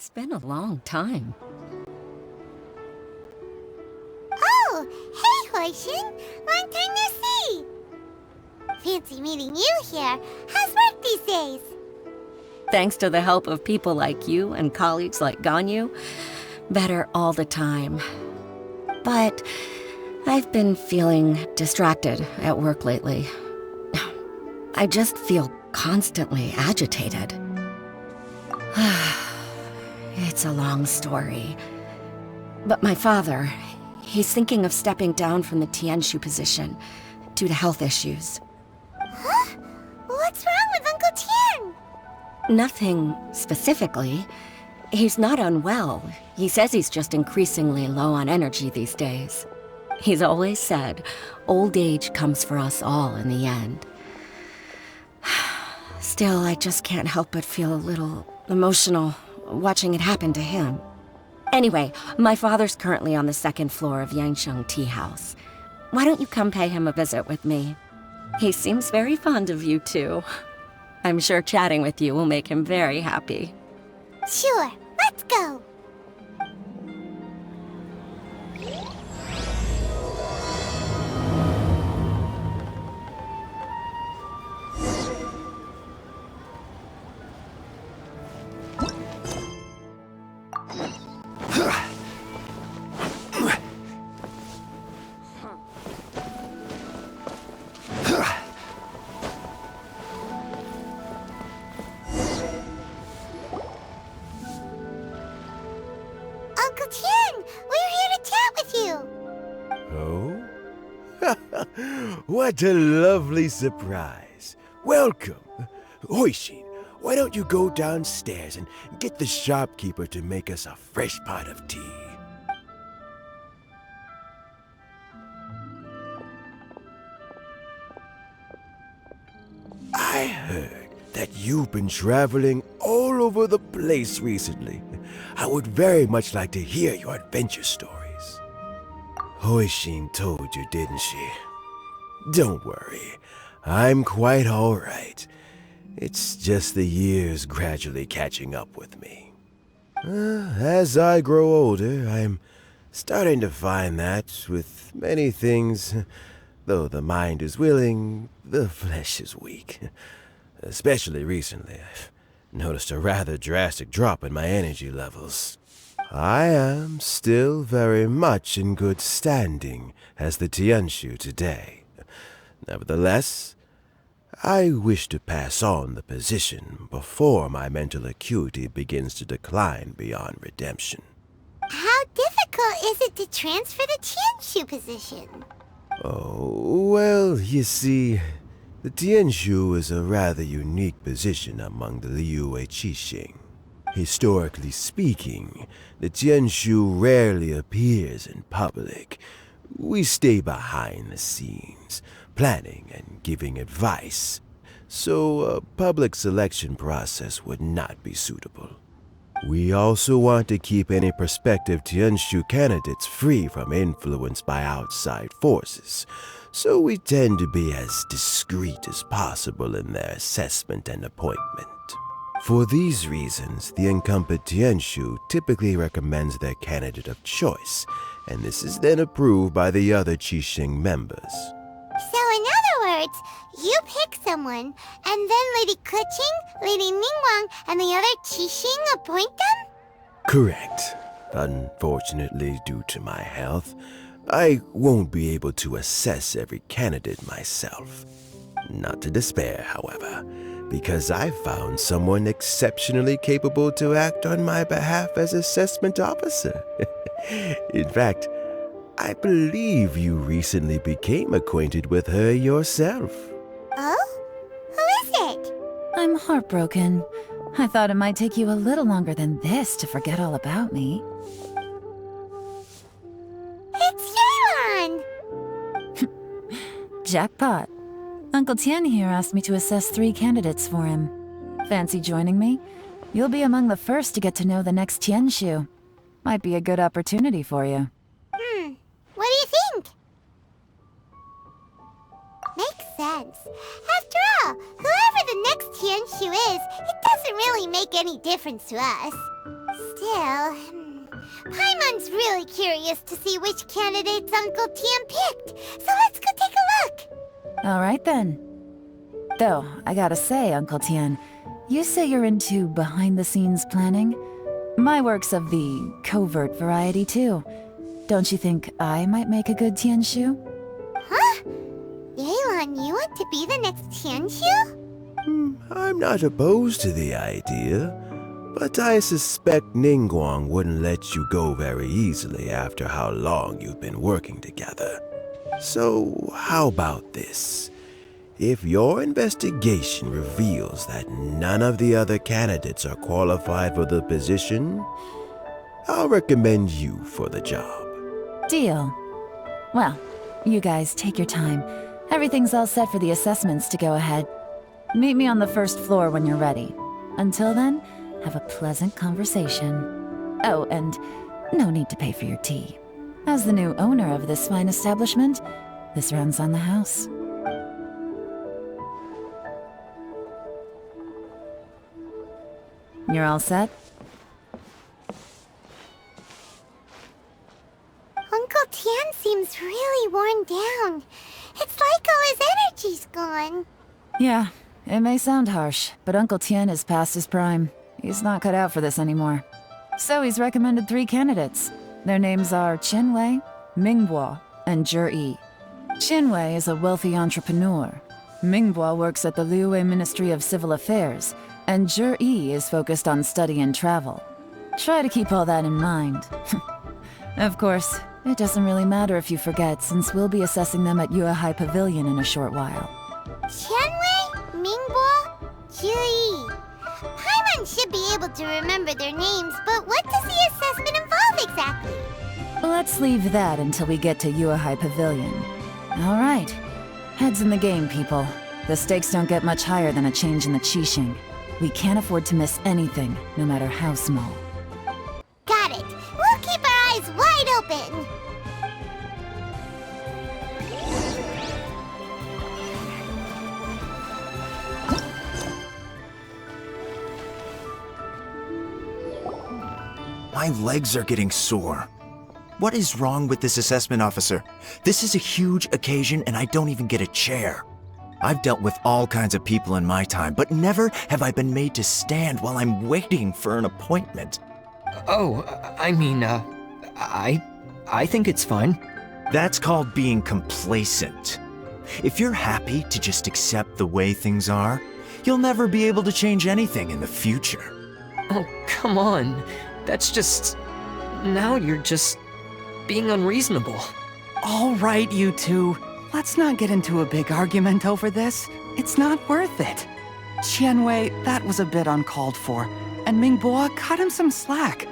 It's been a long time. Oh, hey, Hoishin! Long time no see! Fancy meeting you here. How's work these days? Thanks to the help of people like you and colleagues like Ganyu, better all the time. But I've been feeling distracted at work lately. I just feel constantly agitated. It's a long story. But my father, he's thinking of stepping down from the Tianshu position due to health issues. Huh? What's wrong with Uncle Tian? Nothing specifically. He's not unwell. He says he's just increasingly low on energy these days. He's always said, old age comes for us all in the end. Still, I just can't help but feel a little emotional watching it happen to him. Anyway, my father's currently on the second floor of Yangsheng Tea House. Why don't you come pay him a visit with me? He seems very fond of you, too. I'm sure chatting with you will make him very happy. Sure, let's go! Uncle Tian, we're here to chat with you. Oh? What a lovely surprise. Welcome. Hoishin, why don't you go downstairs and get the shopkeeper to make us a fresh pot of tea? I heard that you've been traveling all over the place recently. I would very much like to hear your adventure stories. Hoishin told you, didn't she? Don't worry, I'm quite all right. It's just the years gradually catching up with me. As I grow older, I'm starting to find that with many things, though the mind is willing, the flesh is weak. Especially recently, I've noticed a rather drastic drop in my energy levels. I am still very much in good standing as the Tianshu today. Nevertheless, I wish to pass on the position before my mental acuity begins to decline beyond redemption. How difficult is it to transfer the Tianshu position? Oh, well, you see, the Tianshu is a rather unique position among the Liyue Qixing. Historically speaking, the Tianshu rarely appears in public. We stay behind the scenes, planning and giving advice, so a public selection process would not be suitable. We also want to keep any prospective Tianshu candidates free from influence by outside forces, so we tend to be as discreet as possible in their assessment and appointment. For these reasons, the incumbent Tianshu typically recommends their candidate of choice, and this is then approved by the other Qixing members. So in other words, you pick someone, and then Lady Keqing, Lady Ningguang, and the other Qixing appoint them? Correct. Unfortunately, due to my health, I won't be able to assess every candidate myself. Not to despair, however, because I found someone exceptionally capable to act on my behalf as assessment officer. In fact, I believe you recently became acquainted with her yourself. Oh? Who is it? I'm heartbroken. I thought it might take you a little longer than this to forget all about me. It's Yelan! Jackpot. Uncle Tian here asked me to assess 3 candidates for him. Fancy joining me? You'll be among the first to get to know the next Tianshu. Might be a good opportunity for you. What do you think? Makes sense. After all, whoever the next Tianshu is, it doesn't really make any difference to us. Still, Paimon's really curious to see which candidates Uncle Tian picked, so let's go take a look. All right then. Though, I gotta say, Uncle Tian, you say you're into behind-the-scenes planning? My work's of the covert variety, too. Don't you think I might make a good Tianshu? Huh? Yelan, you want to be the next Tianshu? I'm not opposed to the idea, but I suspect Ningguang wouldn't let you go very easily after how long you've been working together. So, how about this? If your investigation reveals that none of the other candidates are qualified for the position, I'll recommend you for the job. Deal. Well, you guys take your time. Everything's all set for the assessments to go ahead. Meet me on the first floor when you're ready. Until then, have a pleasant conversation. Oh, and no need to pay for your tea. As the new owner of this fine establishment, this runs on the house. You're all set? Uncle Tian seems really worn down. It's like all his energy's gone. Yeah, it may sound harsh, but Uncle Tian is past his prime. He's not cut out for this anymore. So he's recommended 3 candidates. Their names are Qinwei, Mingbo, and Zhi. Qinwei is a wealthy entrepreneur. Mingbo works at the Liyue Ministry of Civil Affairs, and Zhi is focused on study and travel. Try to keep all that in mind. Of course, it doesn't really matter if you forget, since we'll be assessing them at Yuehai Pavilion in a short while. Qianwei, Mingbo, Zhi. Paimon should be able to remember their names, but what does the assessment involve exactly? Let's leave that until we get to Yuehai Pavilion. All right. Heads in the game, people. The stakes don't get much higher than a change in the Qixing. We can't afford to miss anything, no matter how small. Got it. We'll keep our eyes wide open. My legs are getting sore. What is wrong with this assessment officer? This is a huge occasion and I don't even get a chair. I've dealt with all kinds of people in my time, but never have I been made to stand while I'm waiting for an appointment. Oh, I think it's fine. That's called being complacent. If you're happy to just accept the way things are, you'll never be able to change anything in the future. Oh, come on. That's just... Now you're just being unreasonable. All right, you two. Let's not get into a big argument over this. It's not worth it. Qianwei, that was a bit uncalled for. And Mingbo, cut him some slack.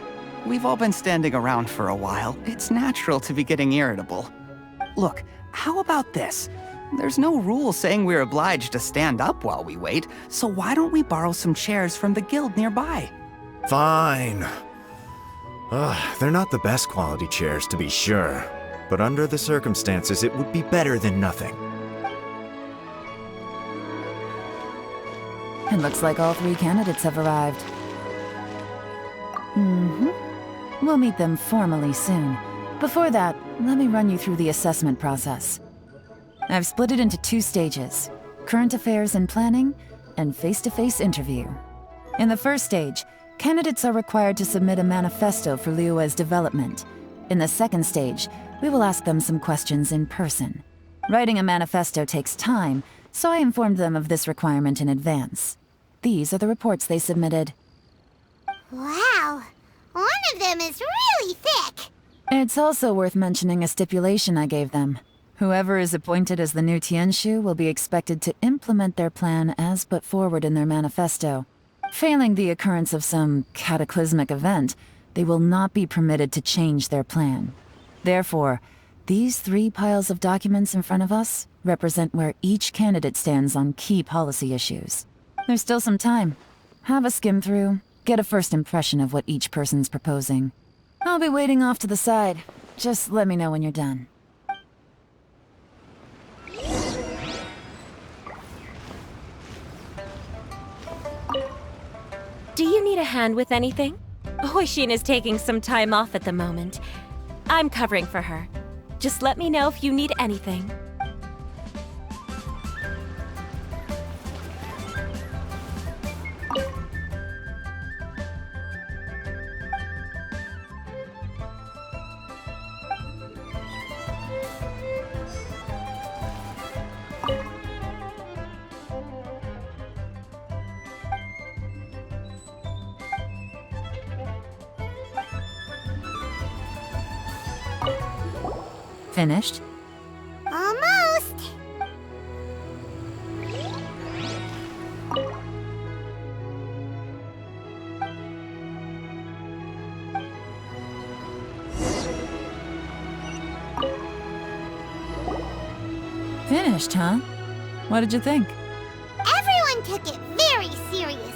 We've all been standing around for a while. It's natural to be getting irritable. Look, how about this? There's no rule saying we're obliged to stand up while we wait, so why don't we borrow some chairs from the guild nearby? Fine. They're not the best quality chairs, to be sure. But under the circumstances, it would be better than nothing. It looks like all 3 candidates have arrived. We'll meet them formally soon. Before that, let me run you through the assessment process. I've split it into 2 stages: current affairs and planning, and face-to-face interview. In the first stage, candidates are required to submit a manifesto for Liyue's development. In the second stage, we will ask them some questions in person. Writing a manifesto takes time, so I informed them of this requirement in advance. These are the reports they submitted. Wow. One of them is really thick. It's also worth mentioning a stipulation I gave them. Whoever is appointed as the new Tianshu will be expected to implement their plan as put forward in their manifesto. Failing the occurrence of some cataclysmic event, they will not be permitted to change their plan. Therefore, these 3 piles of documents in front of us represent where each candidate stands on key policy issues. There's still some time. Have a skim through, get a first impression of what each person's proposing. I'll be waiting off to the side. Just let me know when you're done. Do you need a hand with anything? Hoishin is taking some time off at the moment. I'm covering for her. Just let me know if you need anything. Finished? Almost. Finished, huh? What did you think? Everyone took it very seriously.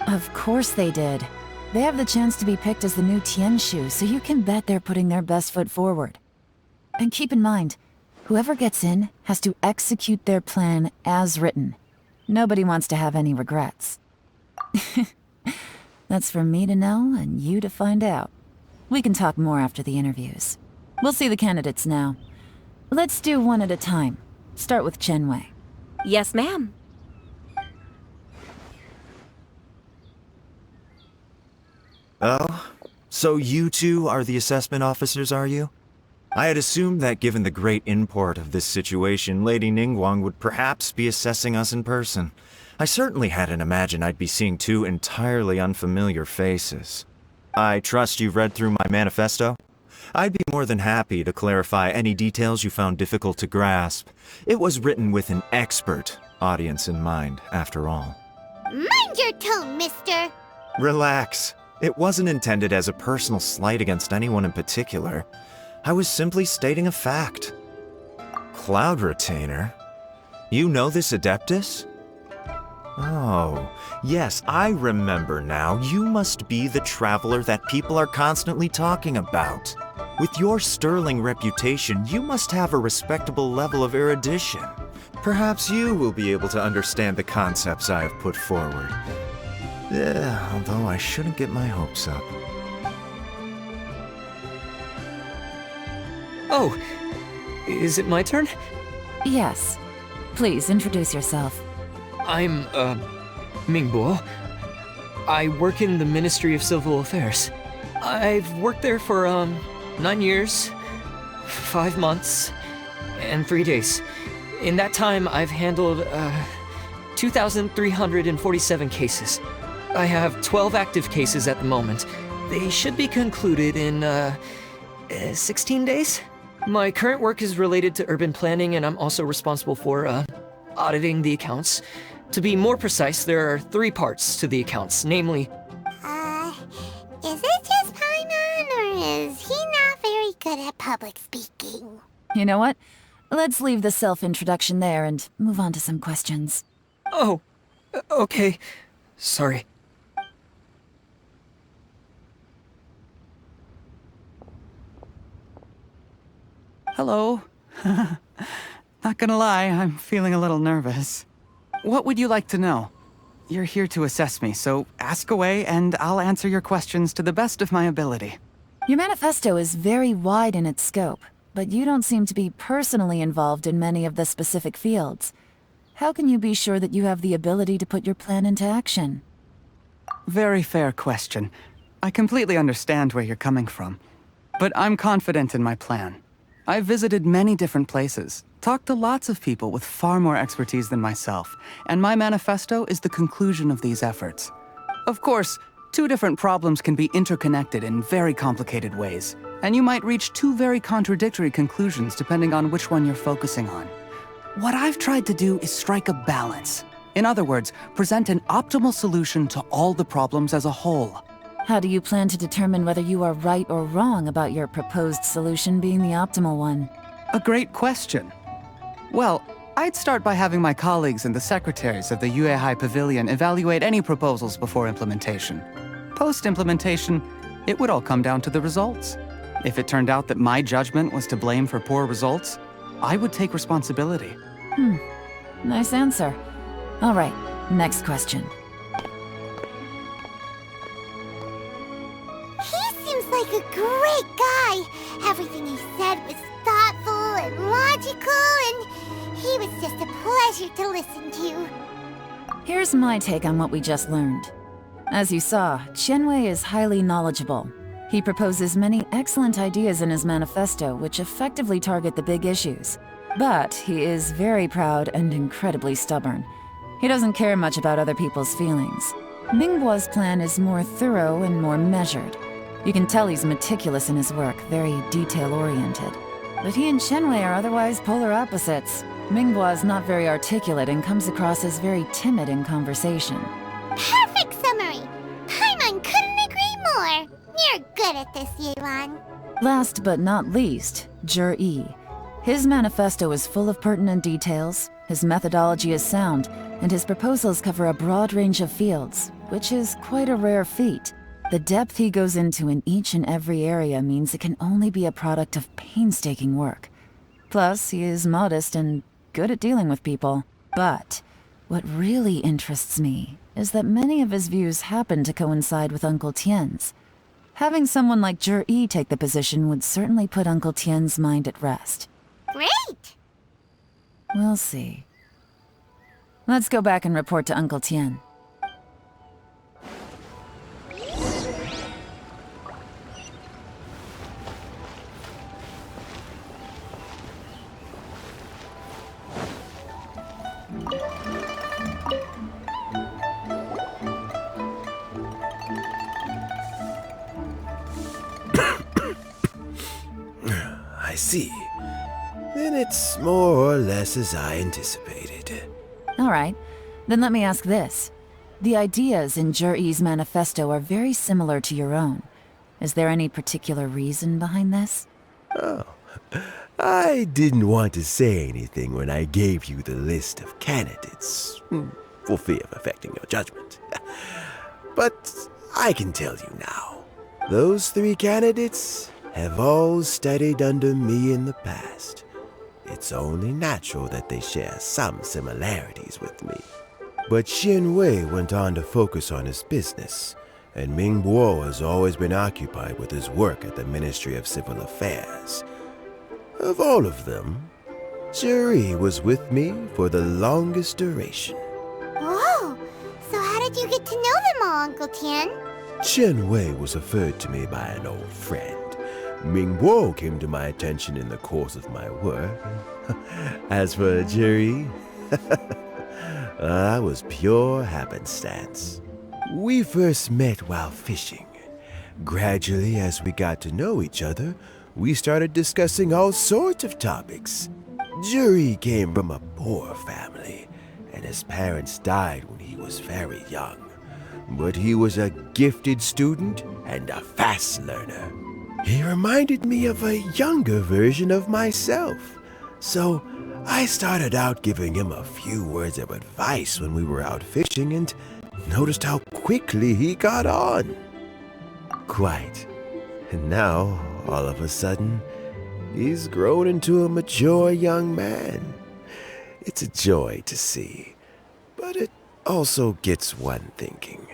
Of course they did. They have the chance to be picked as the new Tianshu, so you can bet they're putting their best foot forward. And keep in mind, whoever gets in has to execute their plan as written. Nobody wants to have any regrets. That's for me to know and you to find out. We can talk more after the interviews. We'll see the candidates now. Let's do one at a time. Start with Chenwei. Yes, ma'am. Oh, so you two are the assessment officers, are you? I had assumed that given the great import of this situation, Lady Ningguang would perhaps be assessing us in person. I certainly hadn't imagined I'd be seeing two entirely unfamiliar faces. I trust you've read through my manifesto? I'd be more than happy to clarify any details you found difficult to grasp. It was written with an expert audience in mind, after all. Mind your tone, mister. Relax. It wasn't intended as a personal slight against anyone in particular. I was simply stating a fact. Cloud Retainer? You know this Adeptus? Oh, yes, I remember now. You must be the traveler that people are constantly talking about. With your sterling reputation, you must have a respectable level of erudition. Perhaps you will be able to understand the concepts I have put forward. Although I shouldn't get my hopes up. Oh, is it my turn? Yes. Please introduce yourself. I'm, Mingbo. I work in the Ministry of Civil Affairs. I've worked there for, 9 years, 5 months, and 3 days. In that time, I've handled, 2,347 cases. I have 12 active cases at the moment. They should be concluded in, 16 days? My current work is related to urban planning, and I'm also responsible for, auditing the accounts. To be more precise, there are 3 parts to the accounts, namely... Is it just Paimon, or is he not very good at public speaking? You know what? Let's leave the self-introduction there and move on to some questions. Oh, okay. Sorry. Hello. Not gonna lie, I'm feeling a little nervous. What would you like to know? You're here to assess me, so ask away and I'll answer your questions to the best of my ability. Your manifesto is very wide in its scope, but you don't seem to be personally involved in many of the specific fields. How can you be sure that you have the ability to put your plan into action? Very fair question. I completely understand where you're coming from. But I'm confident in my plan. I've visited many different places, talked to lots of people with far more expertise than myself, and my manifesto is the conclusion of these efforts. Of course, 2 different problems can be interconnected in very complicated ways, and you might reach 2 very contradictory conclusions depending on which one you're focusing on. What I've tried to do is strike a balance. In other words, present an optimal solution to all the problems as a whole. How do you plan to determine whether you are right or wrong about your proposed solution being the optimal one? A great question. Well, I'd start by having my colleagues and the secretaries of the Yuehai Pavilion evaluate any proposals before implementation. Post-implementation, it would all come down to the results. If it turned out that my judgment was to blame for poor results, I would take responsibility. Nice answer. All right, next question. seems like a great guy. Everything he said was thoughtful and logical, and he was just a pleasure to listen to. Here's my take on what we just learned. As you saw, Qianwei is highly knowledgeable. He proposes many excellent ideas in his manifesto which effectively target the big issues. But he is very proud and incredibly stubborn. He doesn't care much about other people's feelings. Mingbo's plan is more thorough and more measured. You can tell he's meticulous in his work, very detail-oriented. But he and Qianwei are otherwise polar opposites. Mingbo is not very articulate and comes across as very timid in conversation. Perfect summary! Paimon couldn't agree more! You're good at this, Yelan. Last but not least, Yi. His manifesto is full of pertinent details, his methodology is sound, and his proposals cover a broad range of fields, which is quite a rare feat. The depth he goes into in each and every area means it can only be a product of painstaking work. Plus, he is modest and good at dealing with people. But what really interests me is that many of his views happen to coincide with Uncle Tien's. Having someone like Yi take the position would certainly put Uncle Tien's mind at rest. Great! We'll see. Let's go back and report to Uncle Tien. I see. Then it's more or less as I anticipated. All right, then let me ask this. The ideas in Yi's manifesto are very similar to your own. Is there any particular reason behind this? Oh, I didn't want to say anything when I gave you the list of candidates, for fear of affecting your judgment. But I can tell you now. Those 3 candidates have all studied under me in the past. It's only natural that they share some similarities with me. But Qianwei went on to focus on his business, and Mingbo has always been occupied with his work at the Ministry of Civil Affairs. Of all of them, Yi was with me for the longest duration. Whoa! So how did you get to know them all, Uncle Tien? Qianwei was referred to me by an old friend. Mingbo came to my attention in the course of my work. As for Yi, I was pure happenstance. We first met while fishing. Gradually, as we got to know each other, we started discussing all sorts of topics. Yi came from a poor family, and his parents died when he was very young. But he was a gifted student and a fast learner. He reminded me of a younger version of myself. So I started out giving him a few words of advice when we were out fishing and noticed how quickly he got on. Quite. And now, all of a sudden, he's grown into a mature young man. It's a joy to see. But it also gets one thinking.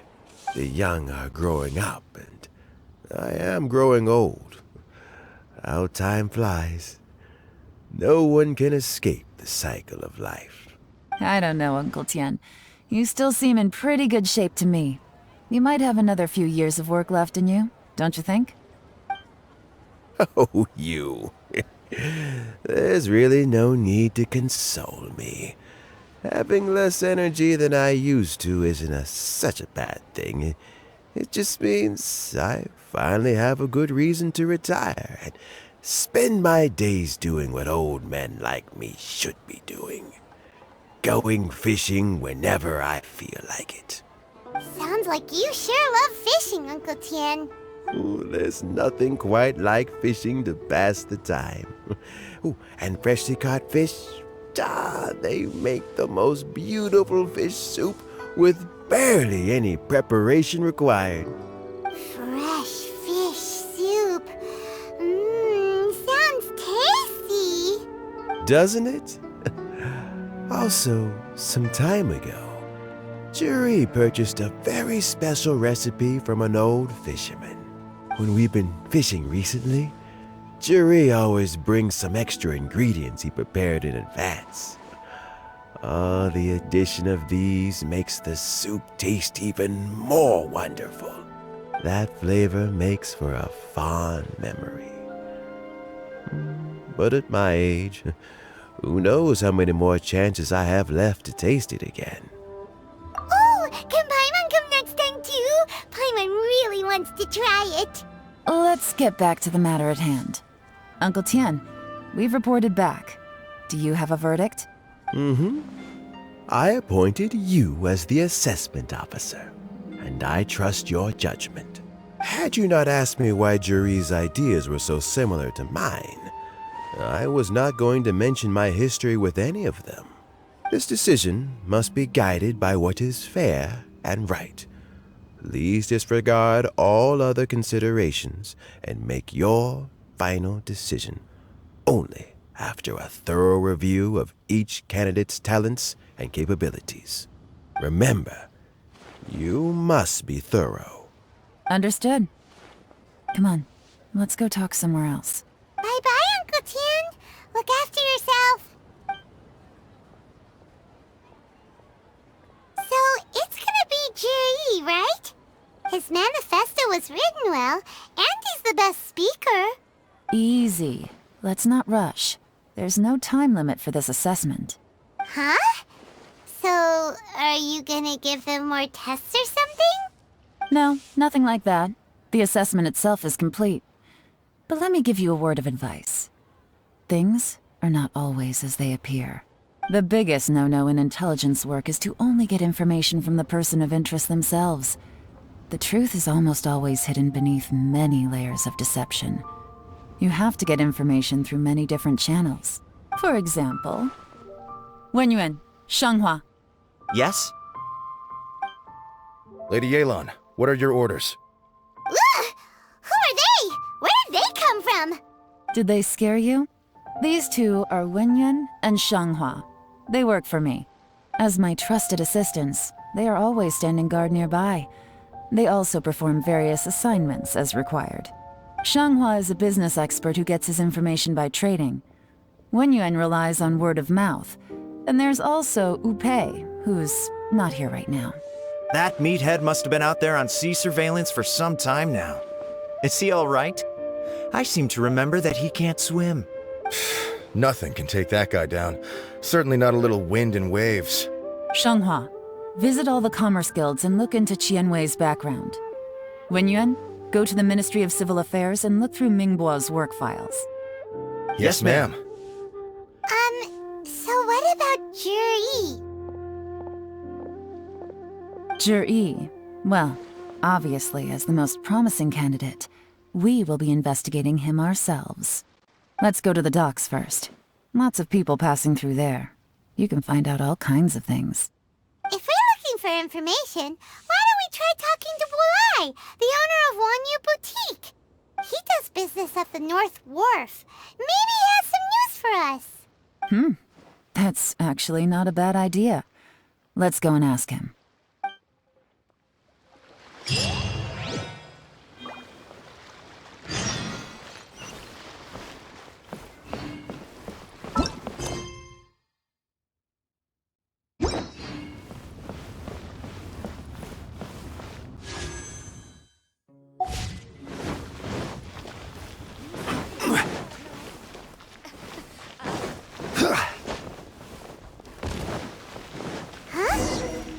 The young are growing up, and I am growing old. How time flies. No one can escape the cycle of life. I don't know, Uncle Tien. You still seem in pretty good shape to me. You might have another few years of work left in you, don't you think? Oh, you. There's really no need to console me. Having less energy than I used to isn't such a bad thing. It just means I finally have a good reason to retire and spend my days doing what old men like me should be doing. Going fishing whenever I feel like it. Sounds like you sure love fishing, Uncle Tien. Ooh, there's nothing quite like fishing to pass the time. Ooh, and freshly caught fish, they make the most beautiful fish soup with barely any preparation required. Fresh fish soup. Sounds tasty. Doesn't it? Also, some time ago, Yi purchased a very special recipe from an old fisherman. When we've been fishing recently, Juri always brings some extra ingredients he prepared in advance. The addition of these makes the soup taste even more wonderful. That flavor makes for a fond memory. But at my age, who knows how many more chances I have left to taste it again. Oh, can Paimon come next time too? Paimon really wants to try it. Let's get back to the matter at hand. Uncle Tien, we've reported back. Do you have a verdict? I appointed you as the assessment officer, and I trust your judgment. Had you not asked me why Juri's ideas were so similar to mine, I was not going to mention my history with any of them. This decision must be guided by what is fair and right. Please disregard all other considerations and make your final decision only after a thorough review of each candidate's talents and capabilities. Remember, you must be thorough. Understood. Come on, let's go talk somewhere else. Bye-bye, Uncle Tien. Look after yourself. So, it's gonna be Juri, right? His manifesto was written well, and he's the best speaker. Easy. Let's not rush. There's no time limit for this assessment. Huh? So, are you gonna give them more tests or something? No, nothing like that. The assessment itself is complete. But let me give you a word of advice. Things are not always as they appear. The biggest no-no in intelligence work is to only get information from the person of interest themselves. The truth is almost always hidden beneath many layers of deception. You have to get information through many different channels. For example, Wenyuan, Shanghua. Yes? Lady Yelan, what are your orders? Ugh! Who are they? Where did they come from? Did they scare you? These two are Wenyuan and Shanghua. They work for me. As my trusted assistants, they are always standing guard nearby. They also perform various assignments as required. Shanghua is a business expert who gets his information by trading. Wenyuan relies on word of mouth. And there's also Upei, who's not here right now. That meathead must have been out there on sea surveillance for some time now. Is he all right? I seem to remember that he can't swim. Nothing can take that guy down. Certainly not a little wind and waves. Shanghua, visit all the commerce guilds and look into Qianwei's background. Wenyuan, go to the Ministry of Civil Affairs and look through Mingbo's work files. Yes, ma'am. So what about Juri? Juri, well, obviously as the most promising candidate, we will be investigating him ourselves. Let's go to the docks first. Lots of people passing through there. You can find out all kinds of things. If we're looking for information, why don't we try talking to Bulai, the owner of Wanyu Boutique? He does business at the North Wharf. Maybe he has some news for us. That's actually not a bad idea. Let's go and ask him.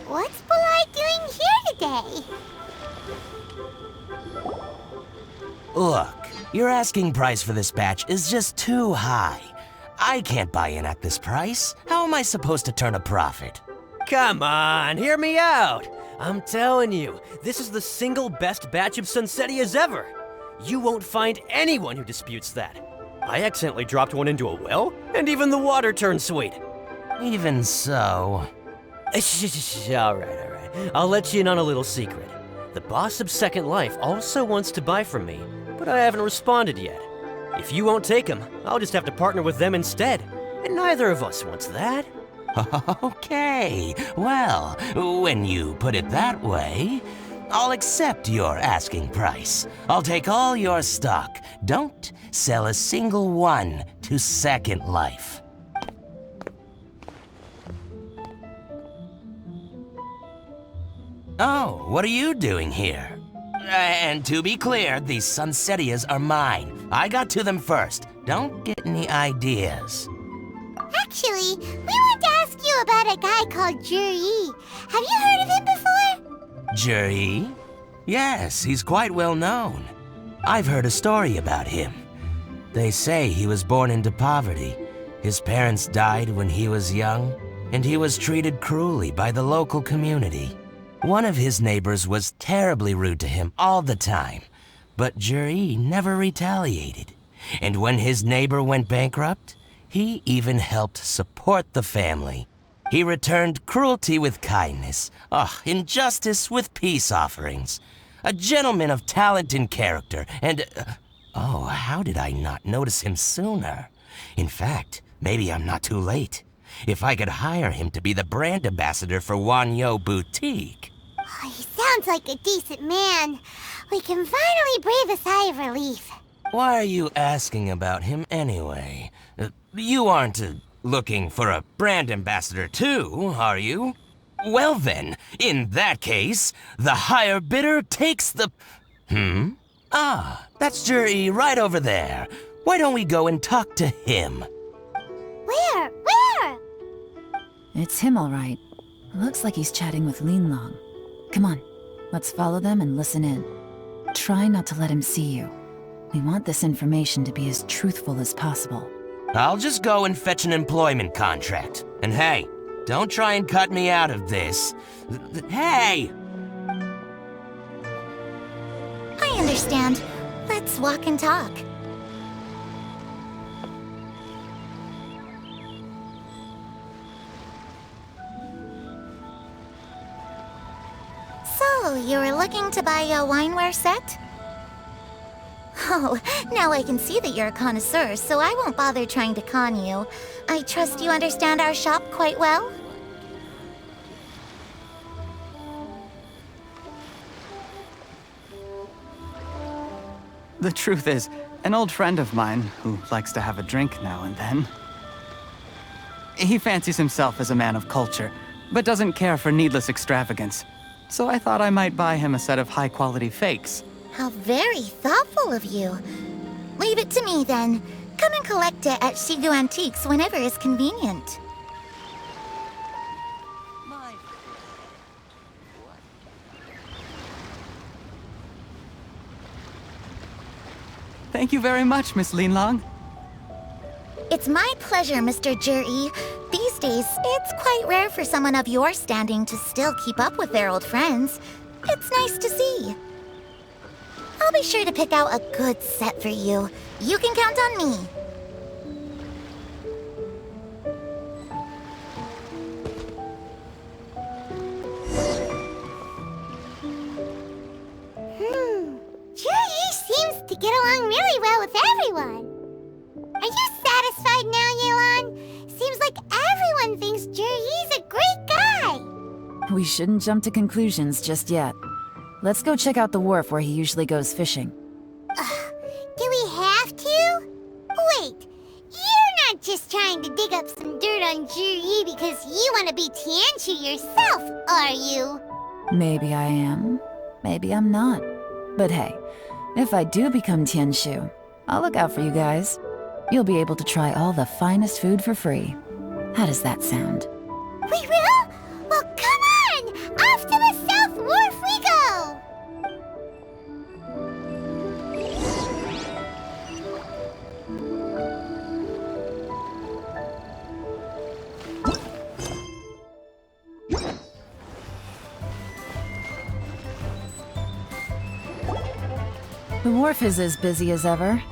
What's Bulai doing here today? Look, your asking price for this batch is just too high. I can't buy in at this price. How am I supposed to turn a profit? Come on, hear me out. I'm telling you, this is the single best batch of Sunsetias ever. You won't find anyone who disputes that. I accidentally dropped one into a well, and even the water turned sweet. Even so... All right. I'll let you in on a little secret. The boss of Second Life also wants to buy from me, but I haven't responded yet. If you won't take him, I'll just have to partner with them instead. And neither of us wants that. Okay, well, when you put it that way, I'll accept your asking price. I'll take all your stock. Don't sell a single one to Second Life. Oh, what are you doing here? And to be clear, these Sunsettias are mine. I got to them first. Don't get any ideas. Actually, we want to ask you about a guy called Juri. Have you heard of him before? Juri? Yes, he's quite well known. I've heard a story about him. They say he was born into poverty. His parents died when he was young, and he was treated cruelly by the local community. One of his neighbors was terribly rude to him all the time, but Juri never retaliated. And when his neighbor went bankrupt, he even helped support the family. He returned cruelty with kindness, injustice with peace offerings. A gentleman of talent and character, and... how did I not notice him sooner? In fact, maybe I'm not too late. If I could hire him to be the brand ambassador for Wanyo Boutique. Oh, he sounds like a decent man. We can finally breathe a sigh of relief. Why are you asking about him anyway? You aren't looking for a brand ambassador too, are you? Well then, in that case, the higher bidder takes the... that's Juri right over there. Why don't we go and talk to him? Where? Where? It's him, all right. Looks like he's chatting with Yelan. Come on, let's follow them and listen in. Try not to let him see you. We want this information to be as truthful as possible. I'll just go and fetch an employment contract. And hey, don't try and cut me out of this. Hey! I understand. Let's walk and talk. So, you were looking to buy a wineware set? Oh, now I can see that you're a connoisseur, so I won't bother trying to con you. I trust you understand our shop quite well? The truth is, an old friend of mine, who likes to have a drink now and then, he fancies himself as a man of culture, but doesn't care for needless extravagance. So I thought I might buy him a set of high-quality fakes. How very thoughtful of you. Leave it to me, then. Come and collect it at Shigu Antiques whenever is convenient. Thank you very much, Miss Yelan. It's my pleasure, Mr. Juri. These days, it's quite rare for someone of your standing to still keep up with their old friends. It's nice to see. I'll be sure to pick out a good set for you. You can count on me. Juri seems to get along really well with everyone. Are you satisfied now, Yelan? Seems like everyone thinks Juri's a great guy. We shouldn't jump to conclusions just yet. Let's go check out the wharf where he usually goes fishing. Do we have to? Wait, you're not just trying to dig up some dirt on Juri because you want to be Tianchu yourself, are you? Maybe I am. Maybe I'm not. But hey, if I do become Tianshu, I'll look out for you guys. You'll be able to try all the finest food for free. How does that sound? We will? Well, come on! Off to the South Wharf we go! The wharf is as busy as ever.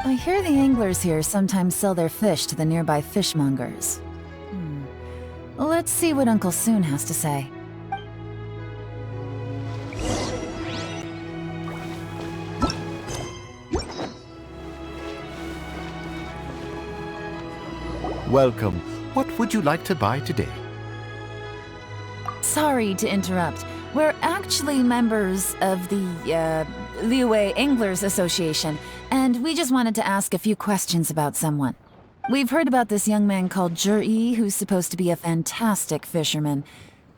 I hear the anglers here sometimes sell their fish to the nearby fishmongers. Let's see what Uncle Soon has to say. Welcome. What would you like to buy today? Sorry to interrupt. We're actually members of the, Liyue Anglers Association, and we just wanted to ask a few questions about someone. We've heard about this young man called Zhi, who's supposed to be a fantastic fisherman.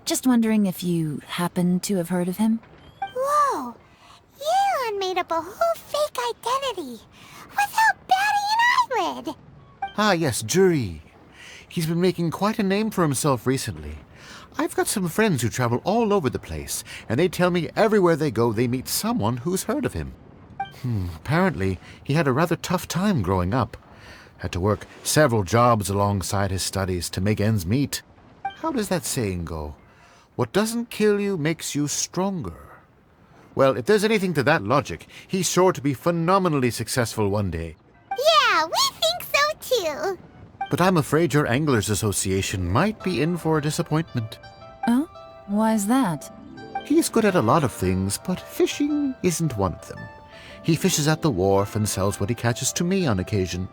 Just wondering if you happen to have heard of him? Whoa! Yelan made up a whole fake identity without batting an eyelid! Ah, yes, Zhi. He's been making quite a name for himself recently. I've got some friends who travel all over the place, and they tell me everywhere they go they meet someone who's heard of him. Apparently, he had a rather tough time growing up. Had to work several jobs alongside his studies to make ends meet. How does that saying go? What doesn't kill you makes you stronger. Well, if there's anything to that logic, he's sure to be phenomenally successful one day. Yeah, we think so too! But I'm afraid your Anglers Association might be in for a disappointment. Oh? Why's that? He's good at a lot of things, but fishing isn't one of them. He fishes at the wharf and sells what he catches to me on occasion.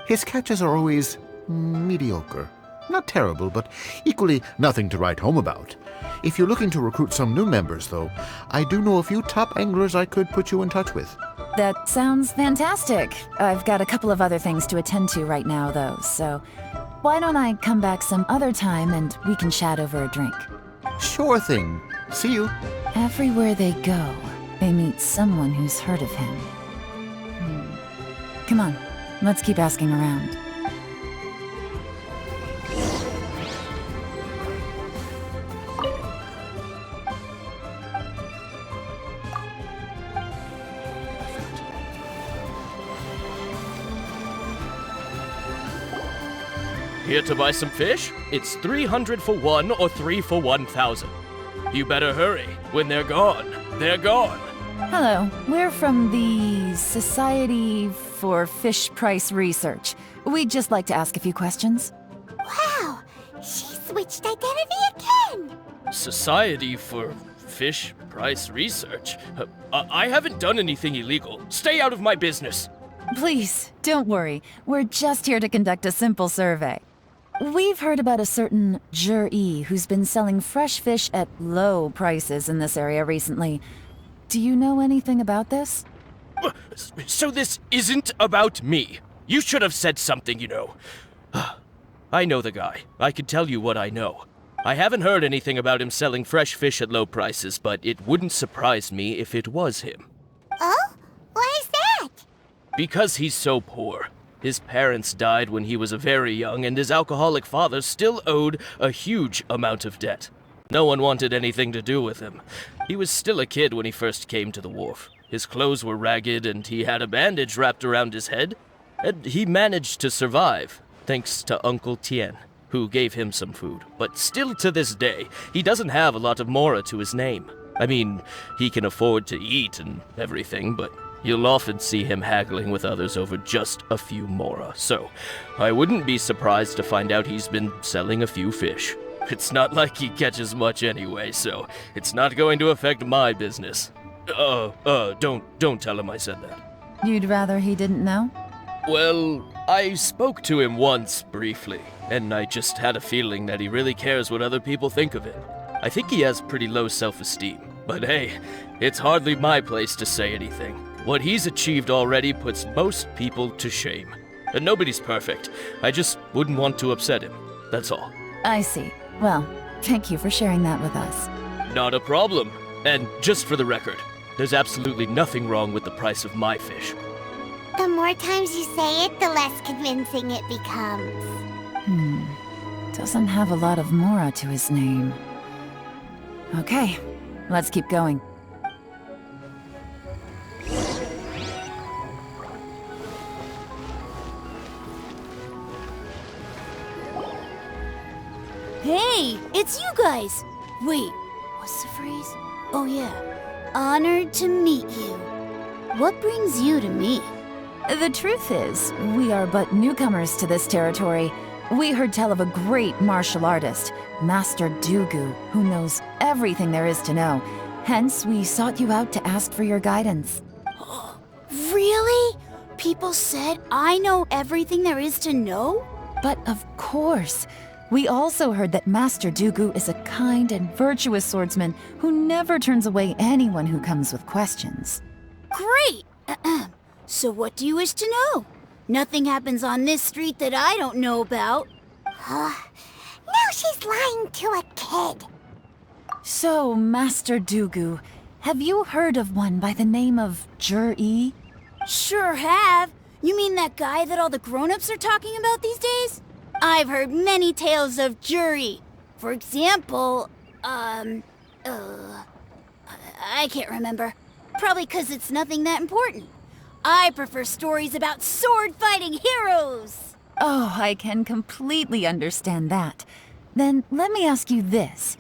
His catches are always mediocre. Not terrible, but equally nothing to write home about. If you're looking to recruit some new members, though, I do know a few top anglers I could put you in touch with. That sounds fantastic. I've got a couple of other things to attend to right now, though, so why don't I come back some other time and we can chat over a drink? Sure thing. See you. Everywhere they go, they meet someone who's heard of him. Come on, let's keep asking around. Here to buy some fish? It's 300 for one or 3 for 1,000. You better hurry. When they're gone, they're gone. Hello, we're from the Society for Fish Price Research. We'd just like to ask a few questions. Wow! She switched identity again! Society for Fish Price Research? I haven't done anything illegal. Stay out of my business. Please, don't worry. We're just here to conduct a simple survey. We've heard about a certain Zhi who's been selling fresh fish at low prices in this area recently. Do you know anything about this? So this isn't about me. You should have said something, you know. I know the guy. I can tell you what I know. I haven't heard anything about him selling fresh fish at low prices, but it wouldn't surprise me if it was him. Oh? Why is that? Because he's so poor. His parents died when he was very young, and his alcoholic father still owed a huge amount of debt. No one wanted anything to do with him. He was still a kid when he first came to the wharf. His clothes were ragged, and he had a bandage wrapped around his head. And he managed to survive, thanks to Uncle Tien, who gave him some food. But still to this day, he doesn't have a lot of mora to his name. I mean, he can afford to eat and everything, but you'll often see him haggling with others over just a few mora. So, I wouldn't be surprised to find out he's been selling a few fish. It's not like he catches much anyway, so it's not going to affect my business. Don't tell him I said that. You'd rather he didn't know? Well, I spoke to him once, briefly, and I just had a feeling that he really cares what other people think of him. I think he has pretty low self-esteem, but hey, it's hardly my place to say anything. What he's achieved already puts most people to shame. And nobody's perfect. I just wouldn't want to upset him, that's all. I see. Well, thank you for sharing that with us. Not a problem. And just for the record, there's absolutely nothing wrong with the price of my fish. The more times you say it, the less convincing it becomes. Doesn't have a lot of mora to his name. Okay, let's keep going. Hey, it's you guys! Wait, what's the phrase? Oh yeah, honored to meet you. What brings you to me? The truth is, we are but newcomers to this territory. We heard tell of a great martial artist, Master Dugu, who knows everything there is to know. Hence, we sought you out to ask for your guidance. Really? People said I know everything there is to know? But of course. We also heard that Master Dooku is a kind and virtuous swordsman who never turns away anyone who comes with questions. Great! So what do you wish to know? Nothing happens on this street that I don't know about. Now she's lying to a kid. So, Master Dooku, have you heard of one by the name of Jur-E? Sure have. You mean that guy that all the grown-ups are talking about these days? I've heard many tales of Juri. For example, I can't remember. Probably 'cause it's nothing that important. I prefer stories about sword-fighting heroes. Oh, I can completely understand that. Then let me ask you this.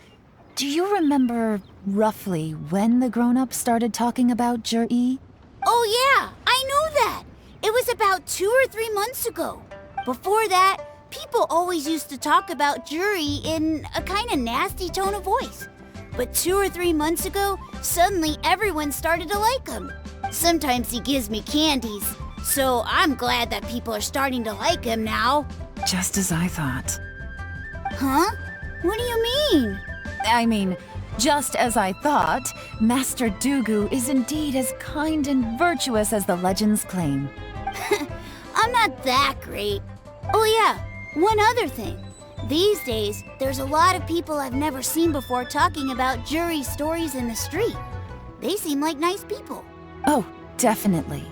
Do you remember roughly when the grown-ups started talking about Jur-E? Oh yeah, I know that. It was about 2 or 3 months ago. Before that, people always used to talk about Juri in a kind of nasty tone of voice. But 2 or 3 months ago, suddenly everyone started to like him. Sometimes he gives me candies, so I'm glad that people are starting to like him now. Just as I thought. Huh? What do you mean? I mean, just as I thought, Master Dooku is indeed as kind and virtuous as the legends claim. I'm not that great. Oh yeah, one other thing. These days, there's a lot of people I've never seen before talking about Juri stories in the street. They seem like nice people. Oh, definitely.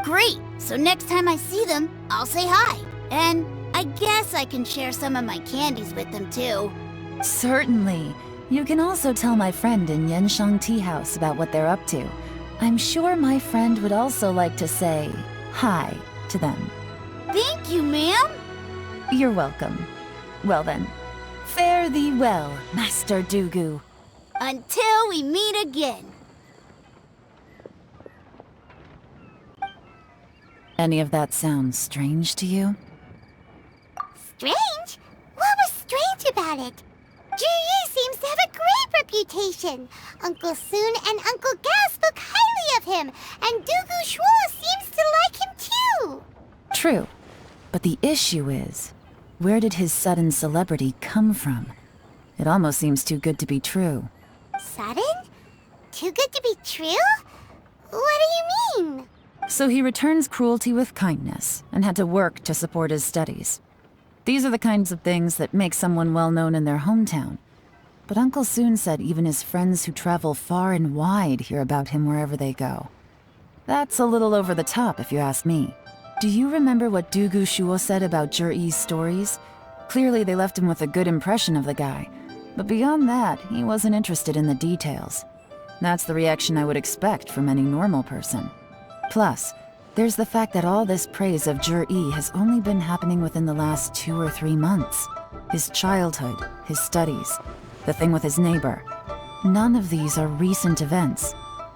Great! So next time I see them, I'll say hi. And I guess I can share some of my candies with them too. Certainly. You can also tell my friend in Yenshang Tea House about what they're up to. I'm sure my friend would also like to say hi to them. Thank you, ma'am. You're welcome. Well then, fare thee well, Master Dooku. Until we meet again. Any of that sound strange to you? Strange? What was strange about it? Juri seems to have a great reputation. Uncle Soon and Uncle Gao spoke highly of him, and Dooku Shuo seems to like him too. True. But the issue is, where did his sudden celebrity come from? It almost seems too good to be true. Sudden? Too good to be true? What do you mean? So he returns cruelty with kindness, and had to work to support his studies. These are the kinds of things that make someone well known in their hometown. But Uncle Soon said even his friends who travel far and wide hear about him wherever they go. That's a little over the top, if you ask me. Do you remember what Dooku Shuo said about Jur-E's stories? Clearly they left him with a good impression of the guy. But beyond that, he wasn't interested in the details. That's the reaction I would expect from any normal person. Plus, there's the fact that all this praise of Jur-E has only been happening within the last 2 or 3 months. His childhood, his studies, the thing with his neighbor. None of these are recent events.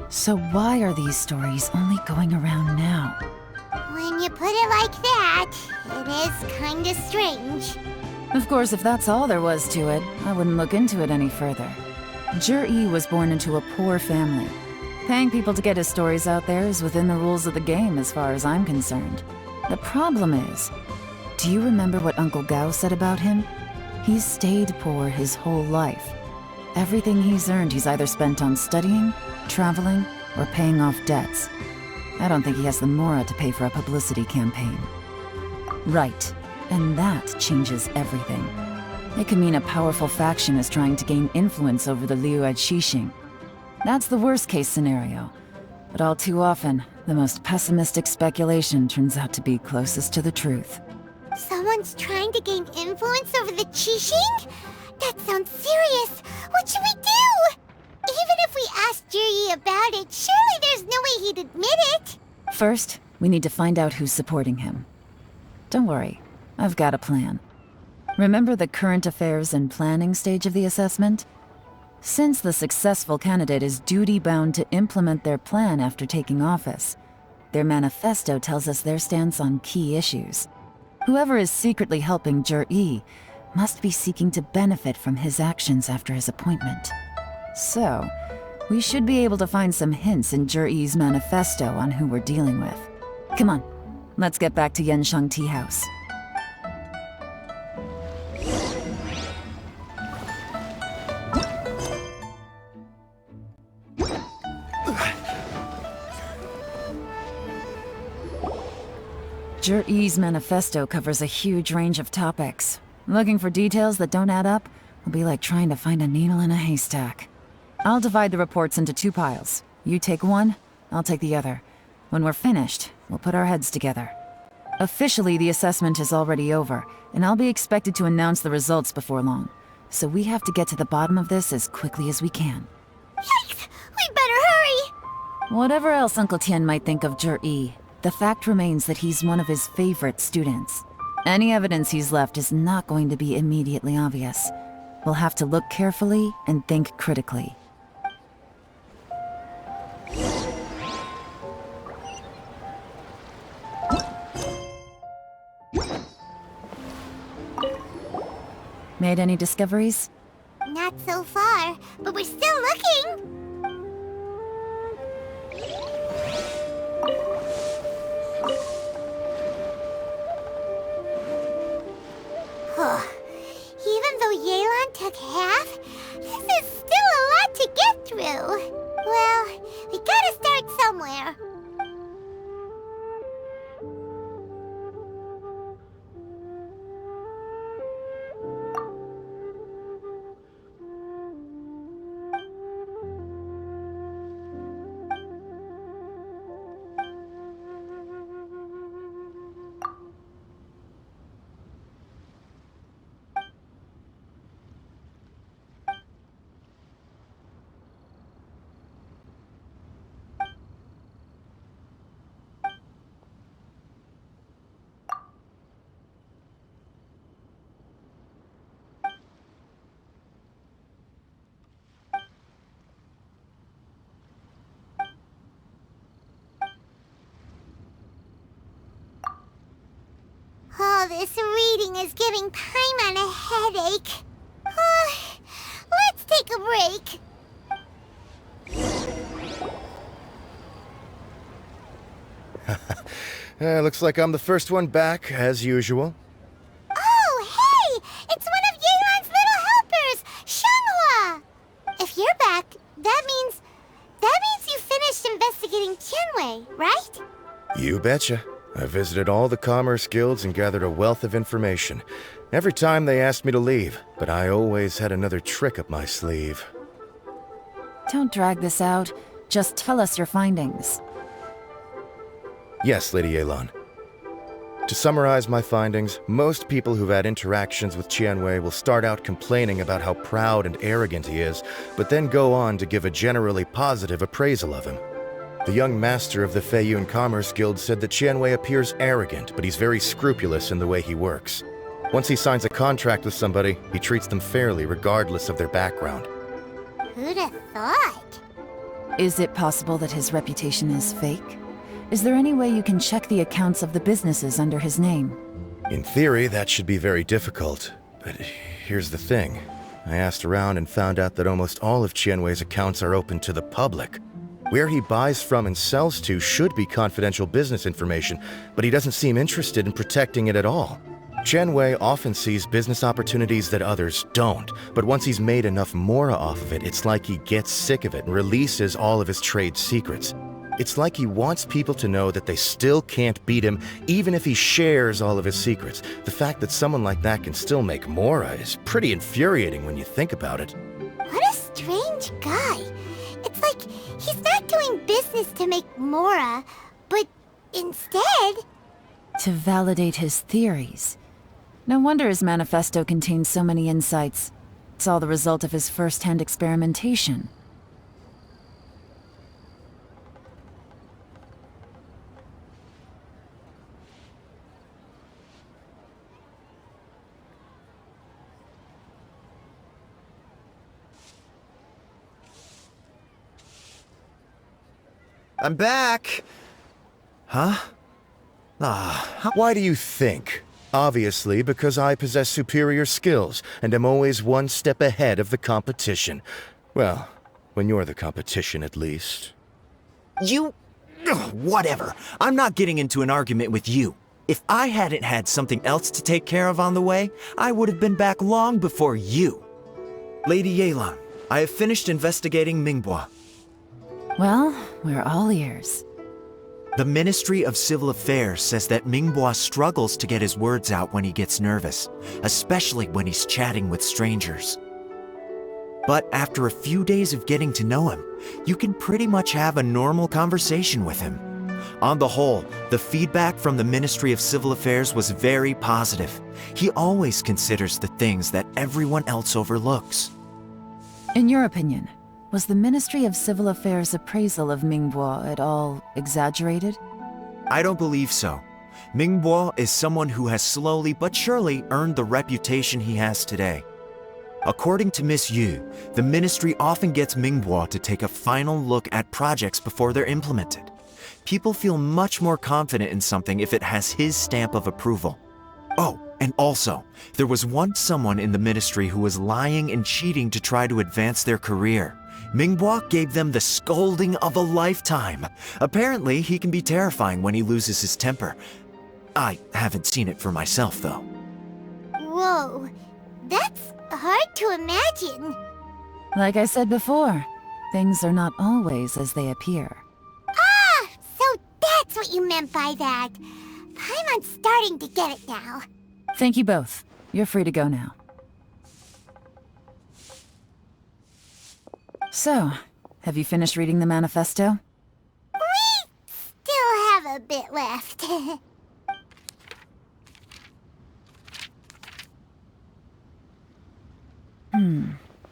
So why are these stories only going around now? When you put it like that, it is kinda strange. Of course, if that's all there was to it, I wouldn't look into it any further. Jur-E was born into a poor family. Paying people to get his stories out there is within the rules of the game as far as I'm concerned. The problem is, do you remember what Uncle Gao said about him? He's stayed poor his whole life. Everything he's earned he's either spent on studying, traveling, or paying off debts. I don't think he has the mora to pay for a publicity campaign. Right, and that changes everything. It could mean a powerful faction is trying to gain influence over the Liu Xixing. That's the worst-case scenario. But all too often, the most pessimistic speculation turns out to be closest to the truth. Someone's trying to gain influence over the Qixing? That sounds serious. What should we do? Even if we asked Juri about it, surely there's no way he'd admit it. First, we need to find out who's supporting him. Don't worry, I've got a plan. Remember the current affairs and planning stage of the assessment? Since the successful candidate is duty-bound to implement their plan after taking office, their manifesto tells us their stance on key issues. Whoever is secretly helping Jur-E must be seeking to benefit from his actions after his appointment. So, we should be able to find some hints in Jur-E's manifesto on who we're dealing with. Come on, let's get back to Yenshang Tea House. Zhi-Yi's manifesto covers a huge range of topics. Looking for details that don't add up will be like trying to find a needle in a haystack. I'll divide the reports into 2 piles. You take one, I'll take the other. When we're finished, we'll put our heads together. Officially, the assessment is already over, and I'll be expected to announce the results before long. So we have to get to the bottom of this as quickly as we can. Yikes! We better hurry! Whatever else Uncle Tian might think of Zhi-Yi, the fact remains that he's one of his favorite students. Any evidence he's left is not going to be immediately obvious. We'll have to look carefully and think critically. Made any discoveries? Not so far, but we're still looking. Even though Yelan took half, this is still a lot to get through. Well, we gotta start somewhere. All this reading is giving Paimon a headache. Let's take a break. Looks like I'm the first one back, as usual. Oh, hey! It's one of Yelan's little helpers, Shenhua! If you're back, that means you finished investigating Tianwei, right? You betcha. I visited all the commerce guilds and gathered a wealth of information. Every time they asked me to leave, but I always had another trick up my sleeve. Don't drag this out. Just tell us your findings. Yes, Lady Yelan. To summarize my findings, most people who've had interactions with Tianwei will start out complaining about how proud and arrogant he is, but then go on to give a generally positive appraisal of him. The young master of the Feiyun Commerce Guild said that Tianwei appears arrogant, but he's very scrupulous in the way he works. Once he signs a contract with somebody, he treats them fairly regardless of their background. Who'd have thought? Is it possible that his reputation is fake? Is there any way you can check the accounts of the businesses under his name? In theory, that should be very difficult. But here's the thing. I asked around and found out that almost all of Tianwei's accounts are open to the public. Where he buys from and sells to should be confidential business information, but he doesn't seem interested in protecting it at all. Tianwei often sees business opportunities that others don't, but once he's made enough mora off of it, it's like he gets sick of it and releases all of his trade secrets. It's like he wants people to know that they still can't beat him, even if he shares all of his secrets. The fact that someone like that can still make mora is pretty infuriating when you think about it. What a strange guy. It's like he's not doing business to make mora, but instead... to validate his theories. No wonder his manifesto contains so many insights. It's all the result of his first-hand experimentation. I'm back! Huh? Why do you think? Obviously, because I possess superior skills and am always one step ahead of the competition. Well, when you're the competition, at least. You... Ugh, whatever. I'm not getting into an argument with you. If I hadn't had something else to take care of on the way, I would have been back long before you. Lady Yelan, I have finished investigating Mingbois. Well, we're all ears. The Ministry of Civil Affairs says that Mingboa struggles to get his words out when he gets nervous, especially when he's chatting with strangers. But after a few days of getting to know him, you can pretty much have a normal conversation with him. On the whole, the feedback from the Ministry of Civil Affairs was very positive. He always considers the things that everyone else overlooks. In your opinion, was the Ministry of Civil Affairs' appraisal of Mingboa at all exaggerated? I don't believe so. Mingboa is someone who has slowly but surely earned the reputation he has today. According to Miss Yu, the ministry often gets Mingboa to take a final look at projects before they're implemented. People feel much more confident in something if it has his stamp of approval. Oh, and also, there was once someone in the ministry who was lying and cheating to try to advance their career. Mingboa gave them the scolding of a lifetime. Apparently, he can be terrifying when he loses his temper. I haven't seen it for myself, though. Whoa, that's hard to imagine. Like I said before, things are not always as they appear. Ah, so that's what you meant by that. Paimon's starting to get it now. Thank you both. You're free to go now. So, have you finished reading the manifesto? We still have a bit left.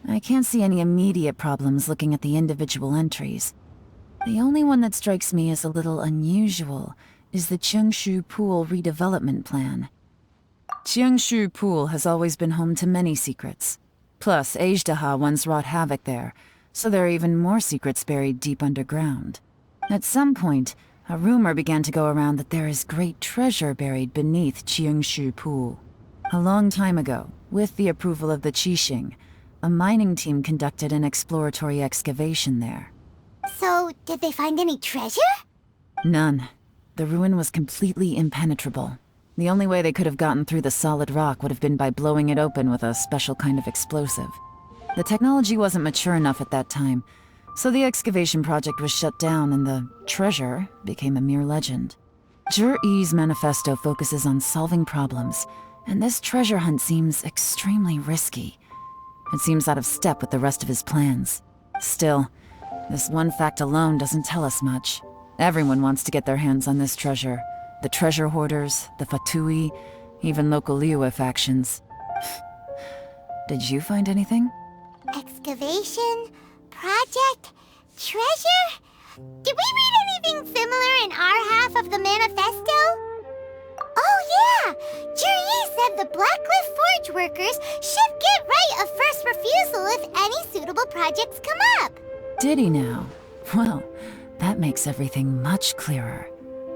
I can't see any immediate problems looking at the individual entries. The only one that strikes me as a little unusual is the Cheongshu Pool redevelopment plan. Cheongshu Pool has always been home to many secrets. Plus, Ajdaha once wrought havoc there, so there are even more secrets buried deep underground. At some point, a rumor began to go around that there is great treasure buried beneath Cheongshu Pool. A long time ago, with the approval of the Qixing, a mining team conducted an exploratory excavation there. So, did they find any treasure? None. The ruin was completely impenetrable. The only way they could have gotten through the solid rock would have been by blowing it open with a special kind of explosive. The technology wasn't mature enough at that time, so the excavation project was shut down and the treasure became a mere legend. Zhi-Yi's manifesto focuses on solving problems, and this treasure hunt seems extremely risky. It seems out of step with the rest of his plans. Still, this one fact alone doesn't tell us much. Everyone wants to get their hands on this treasure. The treasure hoarders, the Fatui, even local Liyue factions. Did you find anything? Excavation? Project? Treasure? Did we read anything similar in our half of the manifesto? Oh yeah! Juri said the Blackcliff Forge workers should get right of first refusal if any suitable projects come up. Did he now? Well, that makes everything much clearer.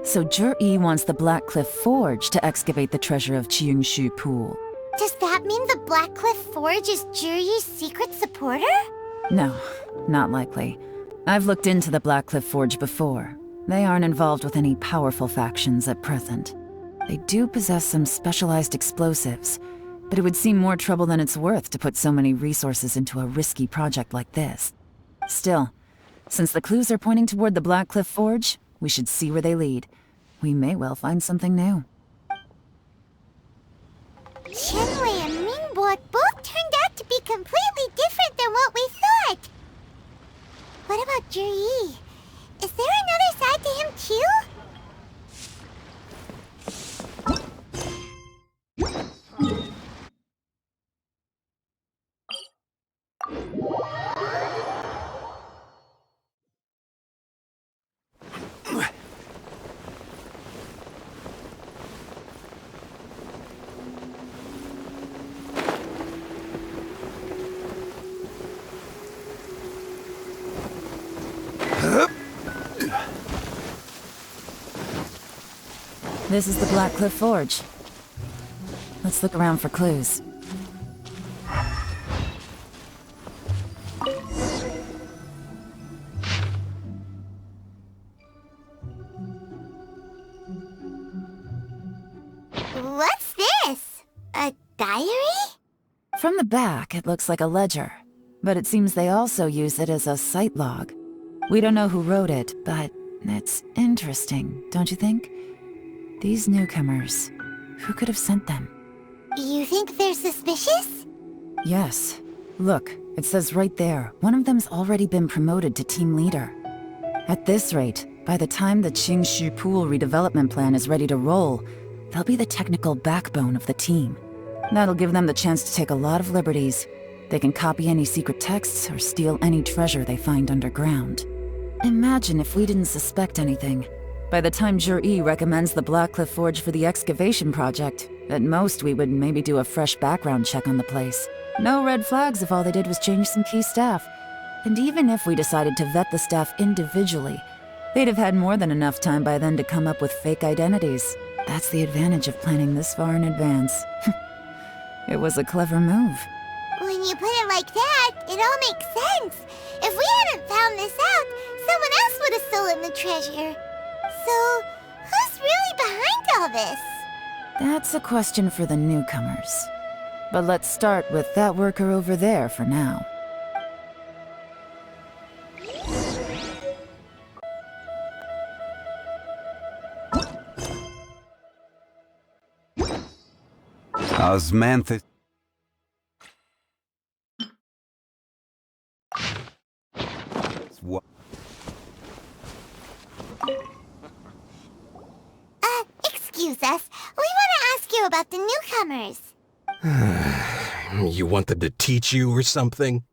So Zhi-Yi wants the Blackcliff Forge to excavate the treasure of Cheongshu Pool. Does that mean the Blackcliff Forge is Juri's secret supporter? No, not likely. I've looked into the Blackcliff Forge before. They aren't involved with any powerful factions at present. They do possess some specialized explosives, but it would seem more trouble than it's worth to put so many resources into a risky project like this. Still, since the clues are pointing toward the Blackcliff Forge, we should see where they lead. We may well find something new. Qianwei and Mingbo both turned out to be completely different than what we thought. What about Juri? Is there another side to him too? This is the Blackcliff Forge. Let's look around for clues. What's this? A diary? From the back, it looks like a ledger, but it seems they also use it as a site log. We don't know who wrote it, but It's interesting, don't you think? These newcomers, who could have sent them? You think they're suspicious? Yes. Look, it says right there, one of them's already been promoted to team leader. At this rate, by the time the Qingshu Pool redevelopment plan is ready to roll, they'll be the technical backbone of the team. That'll give them the chance to take a lot of liberties. They can copy any secret texts or steal any treasure they find underground. Imagine if we didn't suspect anything. By the time Jur-E recommends the Blackcliff Forge for the excavation project, at most we would maybe do a fresh background check on the place. No red flags if all they did was change some key staff. And even if we decided to vet the staff individually, they'd have had more than enough time by then to come up with fake identities. That's the advantage of planning this far in advance. It was a clever move. When you put it like that, it all makes sense. If we hadn't found this out, someone else would have stolen the treasure. So, who's really behind all this? That's a question for the newcomers. But let's start with that worker over there for now. Osmanthus. What? Excuse us. We want to ask you about the newcomers. You want them to teach you or something?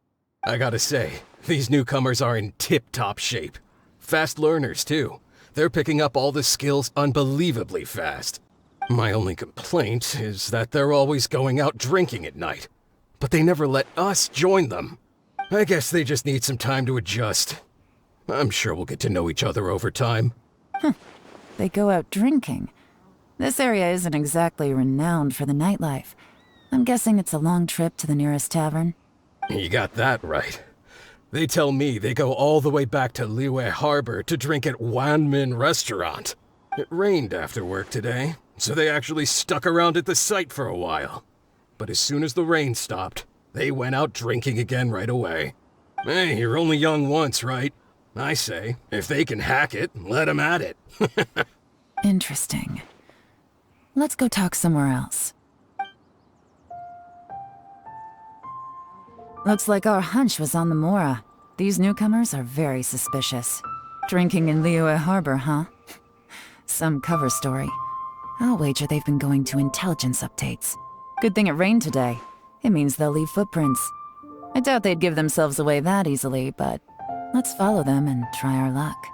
I gotta say, these newcomers are in tip-top shape. Fast learners, too. They're picking up all the skills unbelievably fast. My only complaint is that they're always going out drinking at night. But they never let us join them. I guess they just need some time to adjust. I'm sure we'll get to know each other over time. They go out drinking. This area isn't exactly renowned for the nightlife. I'm guessing it's a long trip to the nearest tavern. You got that right. They tell me they go all the way back to Liyue Harbor to drink at Wanmin Restaurant. It rained after work today, so they actually stuck around at the site for a while. But as soon as the rain stopped, they went out drinking again right away. Hey, you're only young once, right? I say, if they can hack it, let them at it. Interesting. Let's go talk somewhere else. Looks like our hunch was on the Mora. These newcomers are very suspicious. Drinking in Liyue Harbor, huh? Some cover story. I'll wager they've been going to intelligence updates. Good thing it rained today. It means they'll leave footprints. I doubt they'd give themselves away that easily, but let's follow them and try our luck.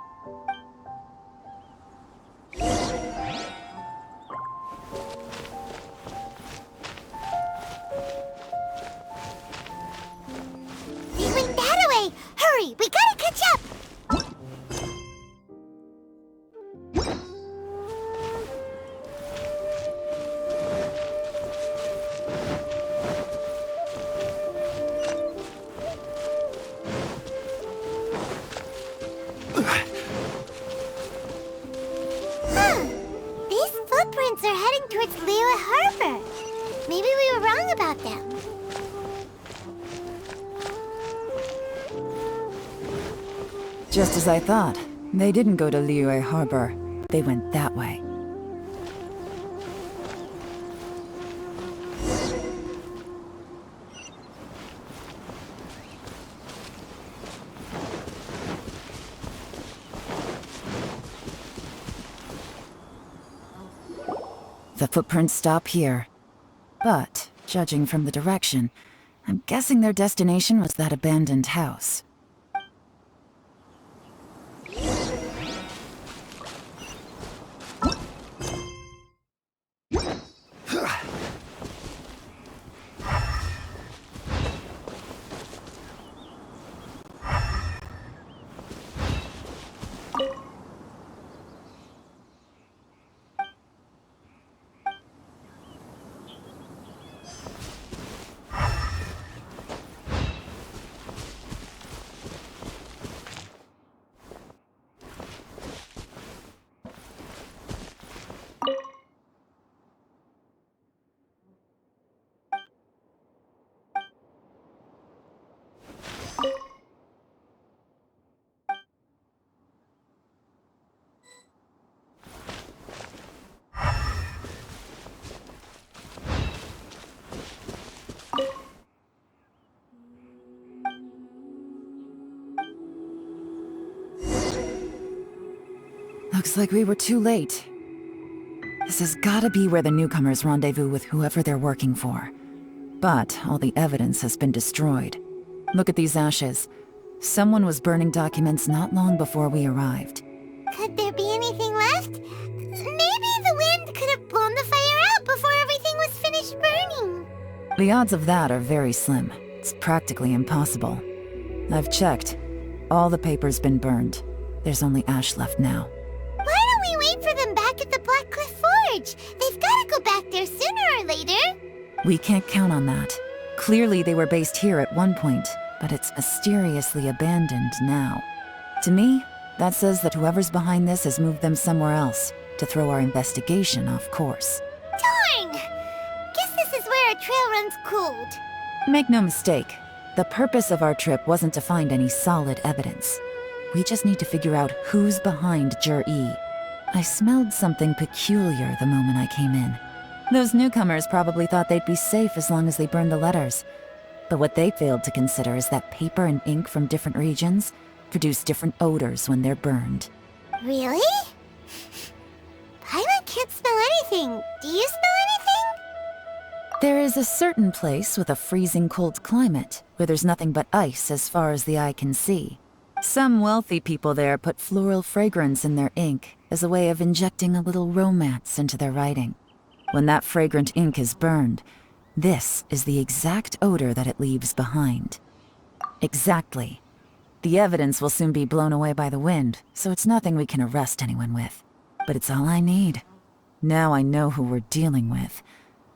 They went that way! Hurry, we gotta catch up! These footprints are heading towards Liyue Harbor. Maybe we were wrong about them. Just as I thought. They didn't go to Liyue Harbor. They went that way. The footprints stop here. But, judging from the direction, I'm guessing their destination was that abandoned house. Looks like we were too late. This has gotta be where the newcomers rendezvous with whoever they're working for. But all the evidence has been destroyed. Look at these ashes. Someone was burning documents not long before we arrived. Could there be anything left? Maybe the wind could have blown the fire out before everything was finished burning. The odds of that are very slim. It's practically impossible. I've checked. All the paper's been burned. There's only ash left now. Why don't we wait for them back at the Black Cliff Forge? They've got to go back there sooner or later. We can't count on that. Clearly they were based here at one point, but it's mysteriously abandoned now. To me, that says that whoever's behind this has moved them somewhere else to throw our investigation off course. Darn! Guess this is where our trail runs cold. Make no mistake, the purpose of our trip wasn't to find any solid evidence. We just need to figure out who's behind Jur-E. I smelled something peculiar the moment I came in. Those newcomers probably thought they'd be safe as long as they burned the letters. But what they failed to consider is that paper and ink from different regions produce different odors when they're burned. Really? Paimon can't smell anything. Do you smell anything? There is a certain place with a freezing cold climate where there's nothing but ice as far as the eye can see. Some wealthy people there put floral fragrance in their ink as a way of injecting a little romance into their writing. When that fragrant ink is burned, this is the exact odor that it leaves behind. Exactly. The evidence will soon be blown away by the wind, so it's nothing we can arrest anyone with. But it's all I need. Now I know who we're dealing with.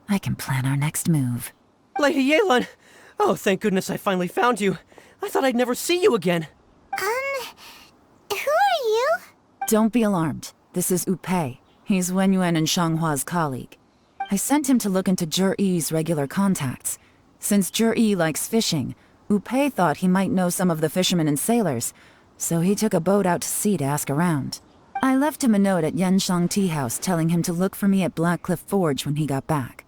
I can plan our next move. Lady Yelan! Oh, thank goodness I finally found you. I thought I'd never see you again. Who are you? Don't be alarmed. This is Upei. He's Wenyuan and Shanghua's colleague. I sent him to look into Jur-E's regular contacts. Since Jur-E likes fishing, Upei thought he might know some of the fishermen and sailors, so he took a boat out to sea to ask around. I left him a note at Yanshang Tea House telling him to look for me at Black Cliff Forge when he got back.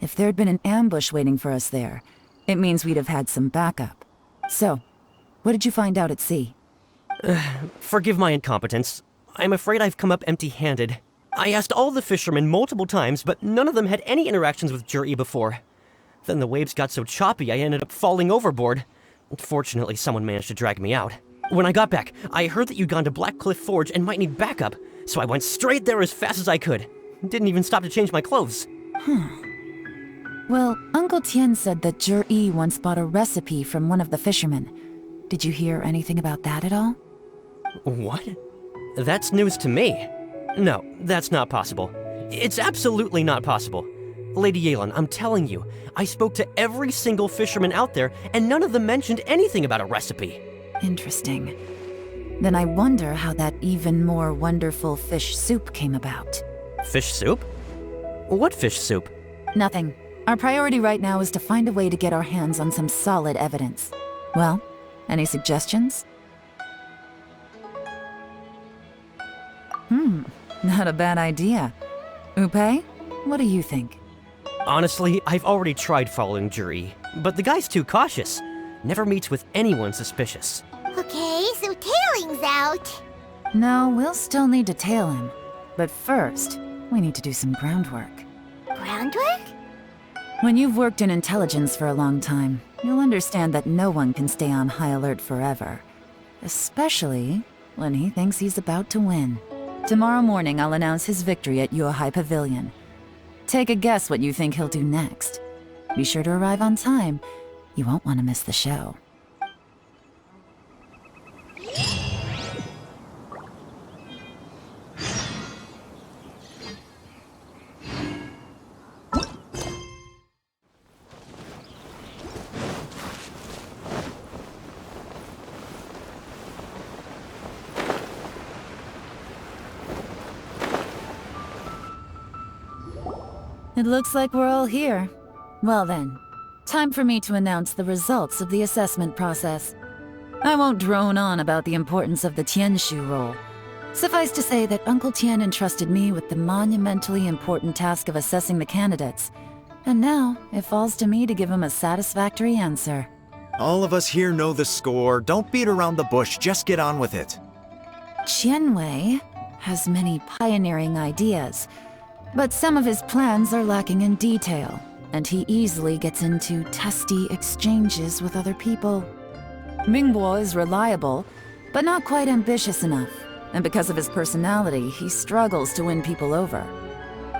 If there'd been an ambush waiting for us there, it means we'd have had some backup. So, what did you find out at sea? Forgive my incompetence. I'm afraid I've come up empty-handed. I asked all the fishermen multiple times, but none of them had any interactions with Jur-E before. Then the waves got so choppy I ended up falling overboard. Fortunately, someone managed to drag me out. When I got back, I heard that you'd gone to Black Cliff Forge and might need backup, so I went straight there as fast as I could. Didn't even stop to change my clothes. Well, Uncle Tien said that Jur-E once bought a recipe from one of the fishermen. Did you hear anything about that at all? What? That's news to me. No, that's not possible. It's absolutely not possible. Lady Yelan, I'm telling you, I spoke to every single fisherman out there, and none of them mentioned anything about a recipe. Interesting. Then I wonder how that even more wonderful fish soup came about. Fish soup? What fish soup? Nothing. Our priority right now is to find a way to get our hands on some solid evidence. Well, any suggestions? Not a bad idea. Upei, what do you think? Honestly, I've already tried following Jur-E, but the guy's too cautious. Never meets with anyone suspicious. Okay, so tailing's out. No, we'll still need to tail him. But first, we need to do some groundwork. Groundwork? When you've worked in intelligence for a long time, you'll understand that no one can stay on high alert forever. Especially when he thinks he's about to win. Tomorrow morning, I'll announce his victory at Yuehai Pavilion. Take a guess what you think he'll do next. Be sure to arrive on time. You won't want to miss the show. It looks like we're all here. Well then, time for me to announce the results of the assessment process. I won't drone on about the importance of the Tianshu role. Suffice to say that Uncle Tien entrusted me with the monumentally important task of assessing the candidates. And now, it falls to me to give him a satisfactory answer. All of us here know the score. Don't beat around the bush, just get on with it. Qianwei, has many pioneering ideas, but some of his plans are lacking in detail, and he easily gets into testy exchanges with other people. Mingbo is reliable, but not quite ambitious enough, and because of his personality, he struggles to win people over.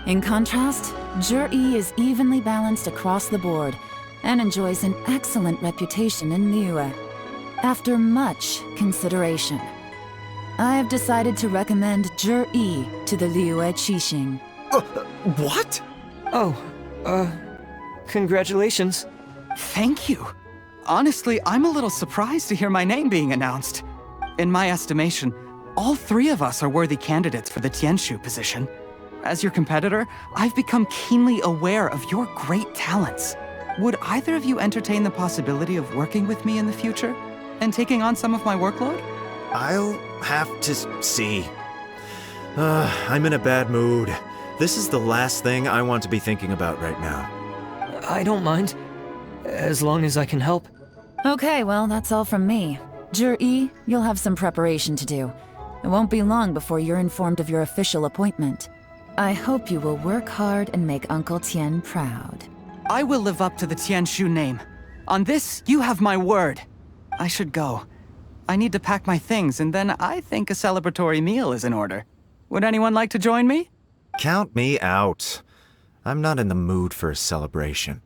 In contrast, Zhi is evenly balanced across the board and enjoys an excellent reputation in Liyue. After much consideration, I have decided to recommend Zhi to the Liyue Qixing. What? Oh, congratulations. Thank you. Honestly, I'm a little surprised to hear my name being announced. In my estimation, all three of us are worthy candidates for the Tianshu position. As your competitor, I've become keenly aware of your great talents. Would either of you entertain the possibility of working with me in the future and taking on some of my workload? I'll have to see. I'm in a bad mood. This is the last thing I want to be thinking about right now. I don't mind, as long as I can help. Okay, well, that's all from me. Zhi, you'll have some preparation to do. It won't be long before you're informed of your official appointment. I hope you will work hard and make Uncle Tien proud. I will live up to the Tianshu name. On this, you have my word. I should go. I need to pack my things, and then I think a celebratory meal is in order. Would anyone like to join me? Count me out. I'm not in the mood for a celebration.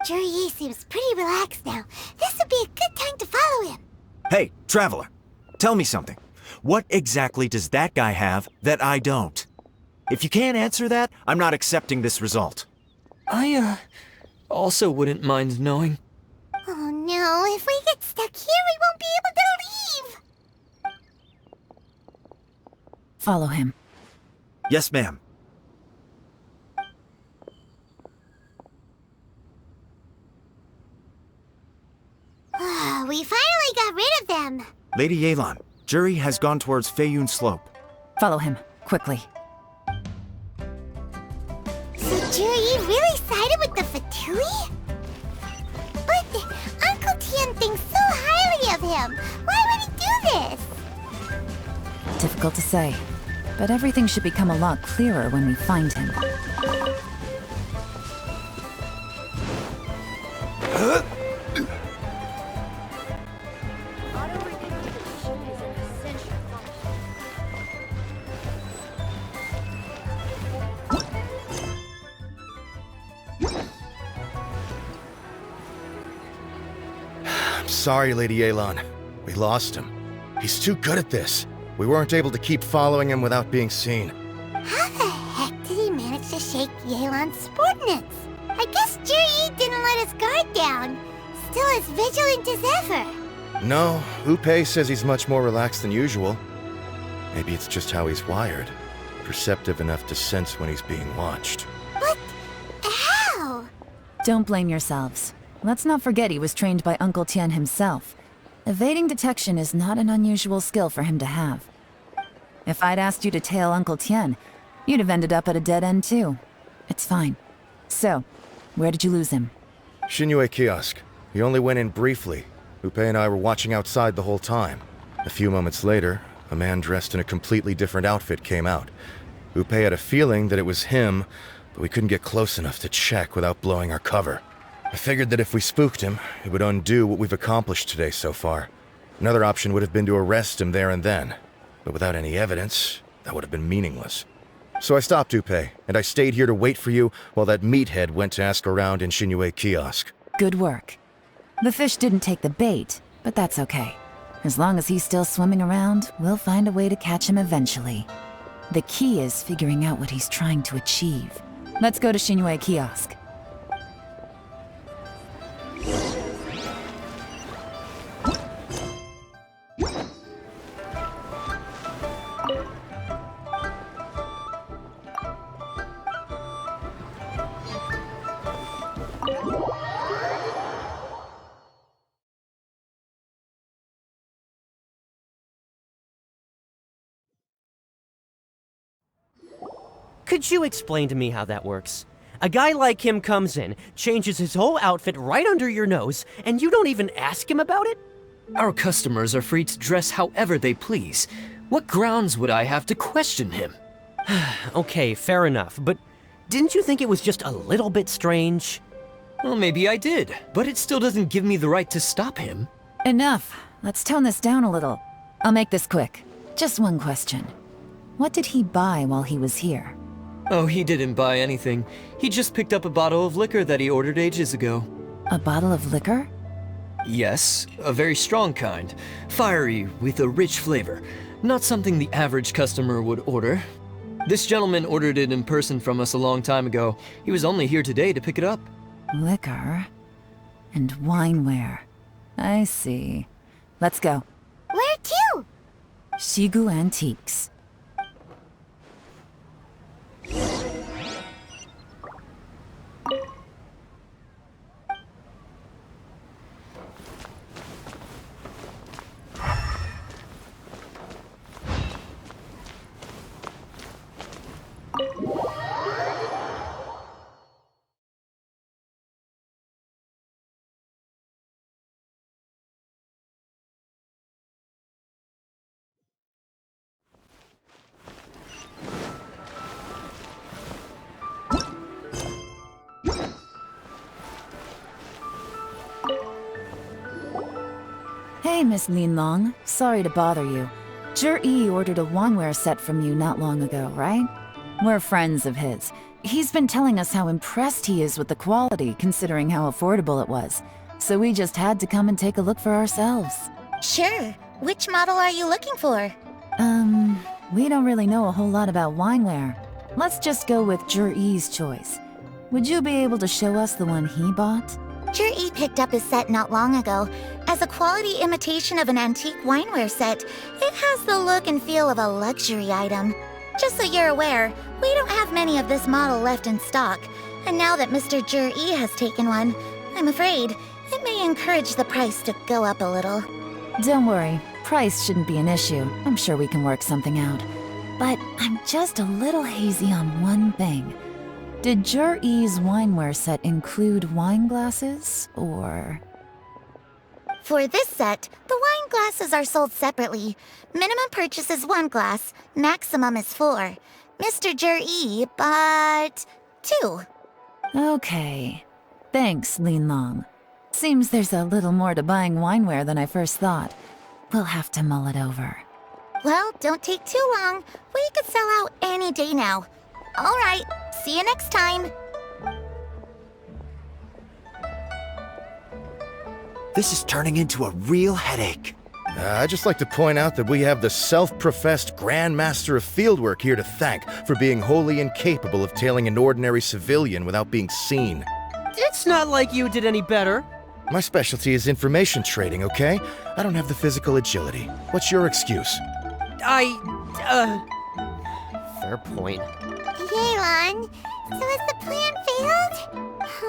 Zhi seems pretty relaxed now. This would be a good time to follow him. Hey, Traveler, tell me something. What exactly does that guy have that I don't? If you can't answer that, I'm not accepting this result. I, also wouldn't mind knowing. Oh no, if we get stuck here, we won't be able to leave! Follow him. Yes, ma'am. We finally got rid of them! Lady Yelan, Zhi has gone towards Feiyun Slope. Follow him, quickly. So Zhi really sided with the Fatui? But Uncle Tien thinks so highly of him. Why would he do this? Difficult to say, but everything should become a lot clearer when we find him. Sorry, Lady Yelan. We lost him. He's too good at this. We weren't able to keep following him without being seen. How the heck did he manage to shake Yelan's subordinates? I guess Zhi didn't let his guard down. Still as vigilant as ever. No, Upei says he's much more relaxed than usual. Maybe it's just how he's wired. Perceptive enough to sense when he's being watched. But how? Don't blame yourselves. Let's not forget he was trained by Uncle Tien himself. Evading detection is not an unusual skill for him to have. If I'd asked you to tail Uncle Tien, you'd have ended up at a dead end too. It's fine. So, where did you lose him? Xinyue Kiosk. He only went in briefly. Upei and I were watching outside the whole time. A few moments later, a man dressed in a completely different outfit came out. Upei had a feeling that it was him, but we couldn't get close enough to check without blowing our cover. I figured that if we spooked him, it would undo what we've accomplished today so far. Another option would have been to arrest him there and then, but without any evidence, that would have been meaningless. So I stopped Upei, and I stayed here to wait for you while that meathead went to ask around in Xinyue Kiosk. Good work. The fish didn't take the bait, but that's okay. As long as he's still swimming around, we'll find a way to catch him eventually. The key is figuring out what he's trying to achieve. Let's go to Xinyue Kiosk. Could you explain to me how that works? A guy like him comes in, changes his whole outfit right under your nose, and you don't even ask him about it? Our customers are free to dress however they please. What grounds would I have to question him? Okay, fair enough, but didn't you think it was just a little bit strange? Well, maybe I did, but it still doesn't give me the right to stop him. Enough. Let's tone this down a little. I'll make this quick. Just one question. What did he buy while he was here? Oh, he didn't buy anything. He just picked up a bottle of liquor that he ordered ages ago. A bottle of liquor? Yes, a very strong kind. Fiery, with a rich flavor. Not something the average customer would order. This gentleman ordered it in person from us a long time ago. He was only here today to pick it up. Liquor and wineware. I see. Let's go. Where to? Shigu Antiques. Hey, Miss Linlong. Sorry to bother you. Zhi ordered a wanware set from you not long ago, right? We're friends of his. He's been telling us how impressed he is with the quality, considering how affordable it was. So we just had to come and take a look for ourselves. Sure. Which model are you looking for? We don't really know a whole lot about wineware. Let's just go with Zhi's choice. Would you be able to show us the one he bought? Zhi picked up his set not long ago. As a quality imitation of an antique wineware set, it has the look and feel of a luxury item. Just so you're aware, we don't have many of this model left in stock. And now that Mr. Zhi has taken one, I'm afraid it may encourage the price to go up a little. Don't worry, price shouldn't be an issue. I'm sure we can work something out. But I'm just a little hazy on one thing. Did Zhi's wineware set include wine glasses, or...? For this set, the wine glasses are sold separately. Minimum purchase is 1 glass, maximum is 4. Mr. Zhi bought 2. Okay. Thanks, Linlong. Seems there's a little more to buying wineware than I first thought. We'll have to mull it over. Well, don't take too long. We could sell out any day now. All right, see you next time. This is turning into a real headache. I'd just like to point out that we have the self-professed Grand Master of Fieldwork here to thank for being wholly incapable of tailing an ordinary civilian without being seen. It's not like you did any better. My specialty is information trading, okay? I don't have the physical agility. What's your excuse? Fair point. Yelan, so has the plan failed?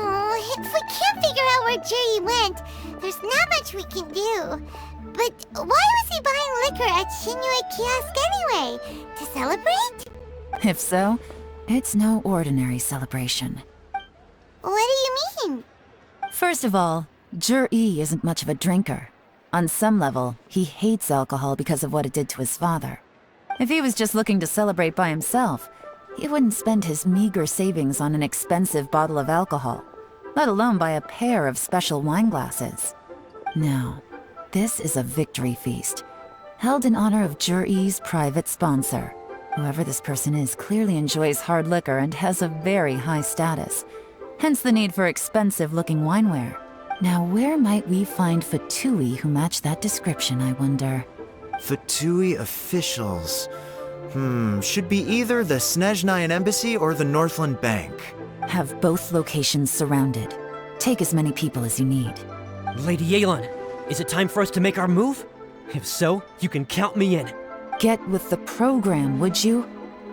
Oh, if we can't figure out where Zhi went, there's not much we can do. But why was he buying liquor at Shinue Kiosk anyway? To celebrate? If so, it's no ordinary celebration. What do you mean? First of all, Zhi isn't much of a drinker. On some level, he hates alcohol because of what it did to his father. If he was just looking to celebrate by himself, he wouldn't spend his meager savings on an expensive bottle of alcohol, let alone buy a pair of special wine glasses. No, this is a victory feast, held in honor of Zhi's private sponsor. Whoever this person is clearly enjoys hard liquor and has a very high status, hence the need for expensive-looking wineware. Now, where might we find Fatui who match that description, I wonder? Fatui officials. Should be either the Snezhnayan Embassy or the Northland Bank. Have both locations surrounded. Take as many people as you need. Lady Yelan, is it time for us to make our move? If so, you can count me in. Get with the program, would you?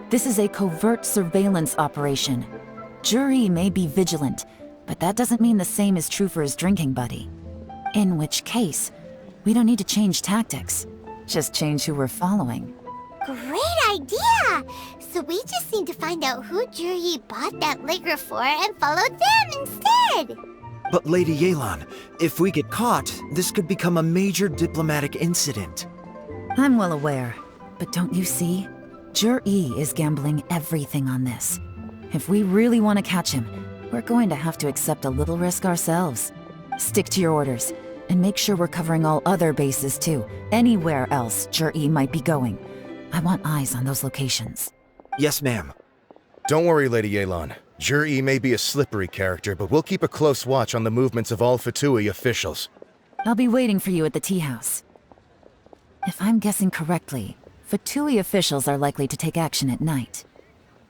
This is a covert surveillance operation. Zhi may be vigilant, but that doesn't mean the same is true for his drinking buddy. In which case, we don't need to change tactics. Just change who we're following. Great idea! So we just need to find out who Zhi bought that liquor for and follow them instead! But Lady Yelan, if we get caught, this could become a major diplomatic incident. I'm well aware. But don't you see? Jur-E is gambling everything on this. If we really want to catch him, we're going to have to accept a little risk ourselves. Stick to your orders, and make sure we're covering all other bases too. Anywhere else Jur-E might be going. I want eyes on those locations. Yes, ma'am. Don't worry, Lady Yelan. Jur-E may be a slippery character, but we'll keep a close watch on the movements of all Fatui officials. I'll be waiting for you at the tea house. If I'm guessing correctly, Fatui officials are likely to take action at night.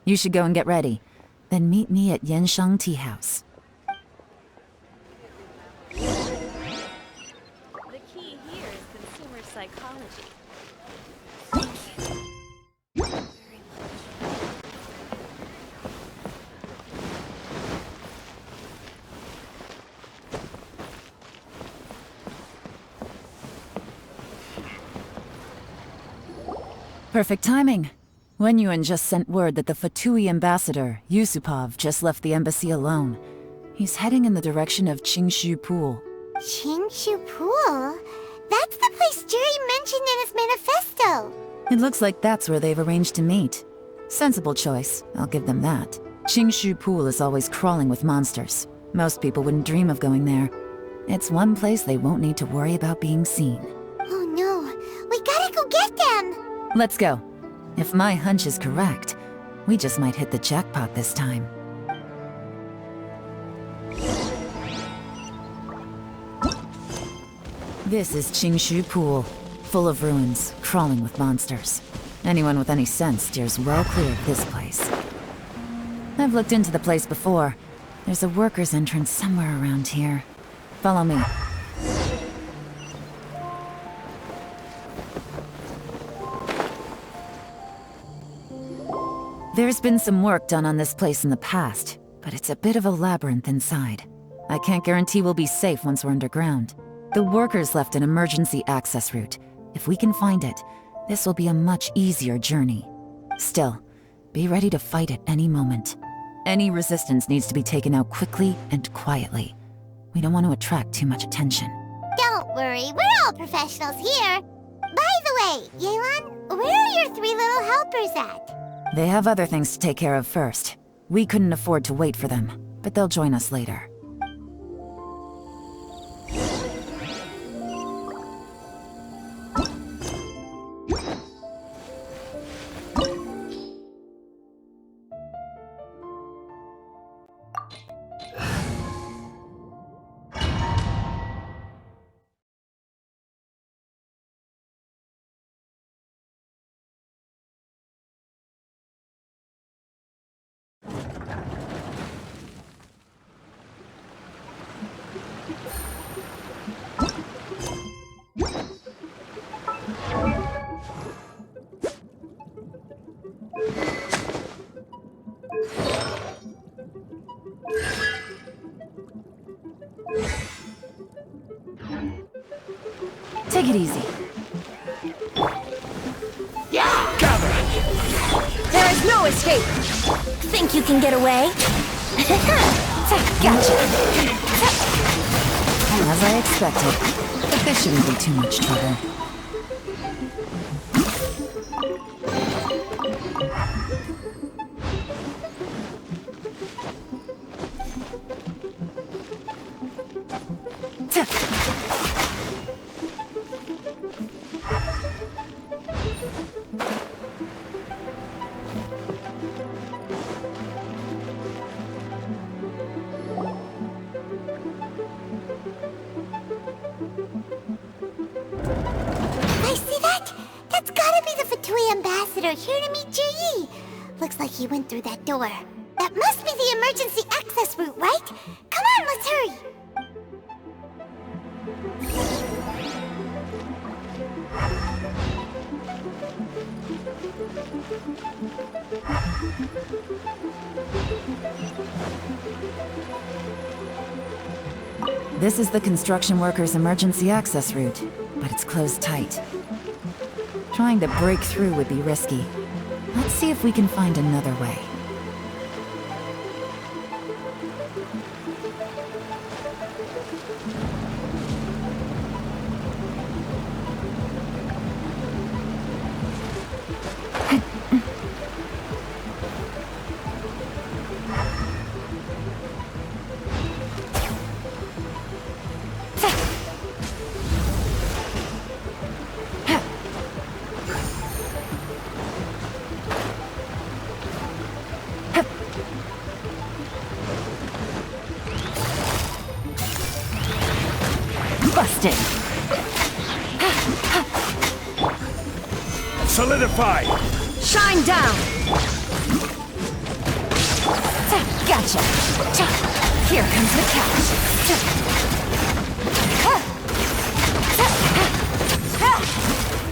You should go and get ready. Then meet me at Yensheng Tea House. The key here is consumer psychology. Perfect timing. Wenyuan just sent word that the Fatui ambassador, Yusupov, just left the embassy alone. He's heading in the direction of Qingshu Pool. Qingshu Pool? That's the place Jerry mentioned in his manifesto. It looks like that's where they've arranged to meet. Sensible choice, I'll give them that. Qingshu Pool is always crawling with monsters. Most people wouldn't dream of going there. It's one place they won't need to worry about being seen. Oh no, we gotta go get them! Let's go. If my hunch is correct, we just might hit the jackpot this time. This is Qingshu Pool, full of ruins, crawling with monsters. Anyone with any sense steers well clear of this place. I've looked into the place before. There's a worker's entrance somewhere around here. Follow me. There's been some work done on this place in the past, but it's a bit of a labyrinth inside. I can't guarantee we'll be safe once we're underground. The workers left an emergency access route. If we can find it, this will be a much easier journey. Still, be ready to fight at any moment. Any resistance needs to be taken out quickly and quietly. We don't want to attract too much attention. Don't worry, we're all professionals here. By the way, Yelan, where are your 3 little helpers at? They have other things to take care of first. We couldn't afford to wait for them, but they'll join us later. Take it easy. There is no escape! Think you can get away? Gotcha! As I expected, but this shouldn't be too much trouble. Here to meet Ji. Looks like he went through that door. That must be the emergency access route, right? Come on, let's hurry. This is the construction workers' emergency access route, but it's closed tight. Trying to break through would be risky. Let's see if we can find another way. Busted! Solidify! Shine down! Gotcha! Here comes the catch!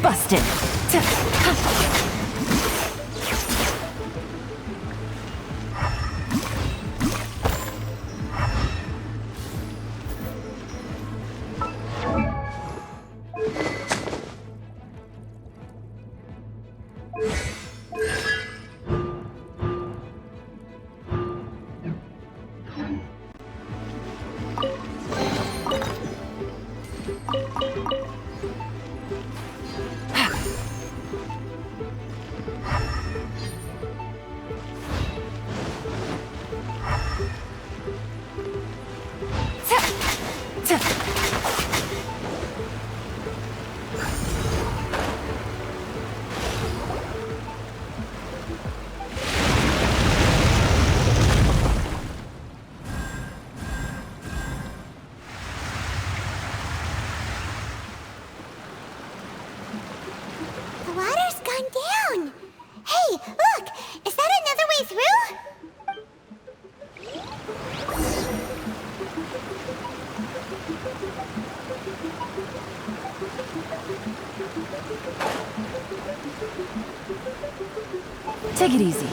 Busted! The water's gone down. Hey, look! Is that another way through? Take it easy.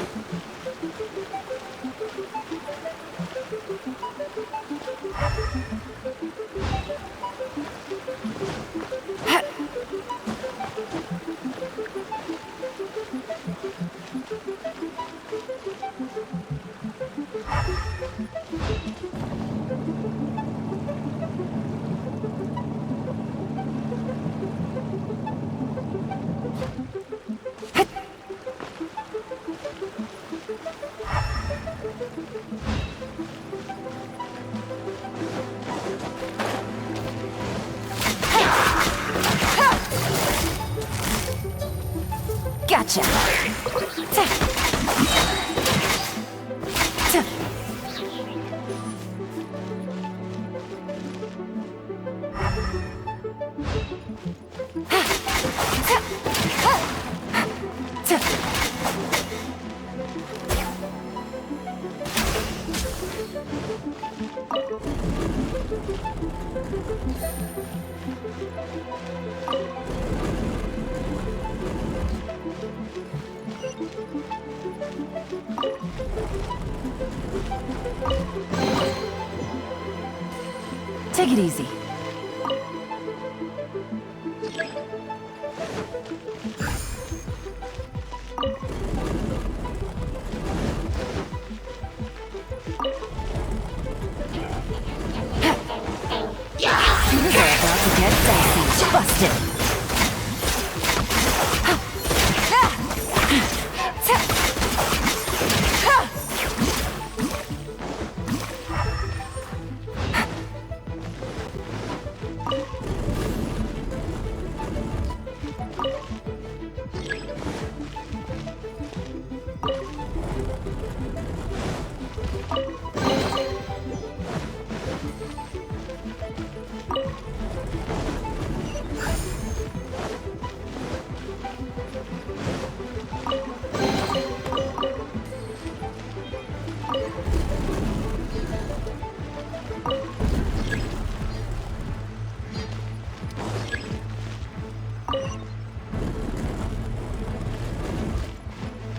Gotcha! Take it easy. You're about to get dicey. Busted.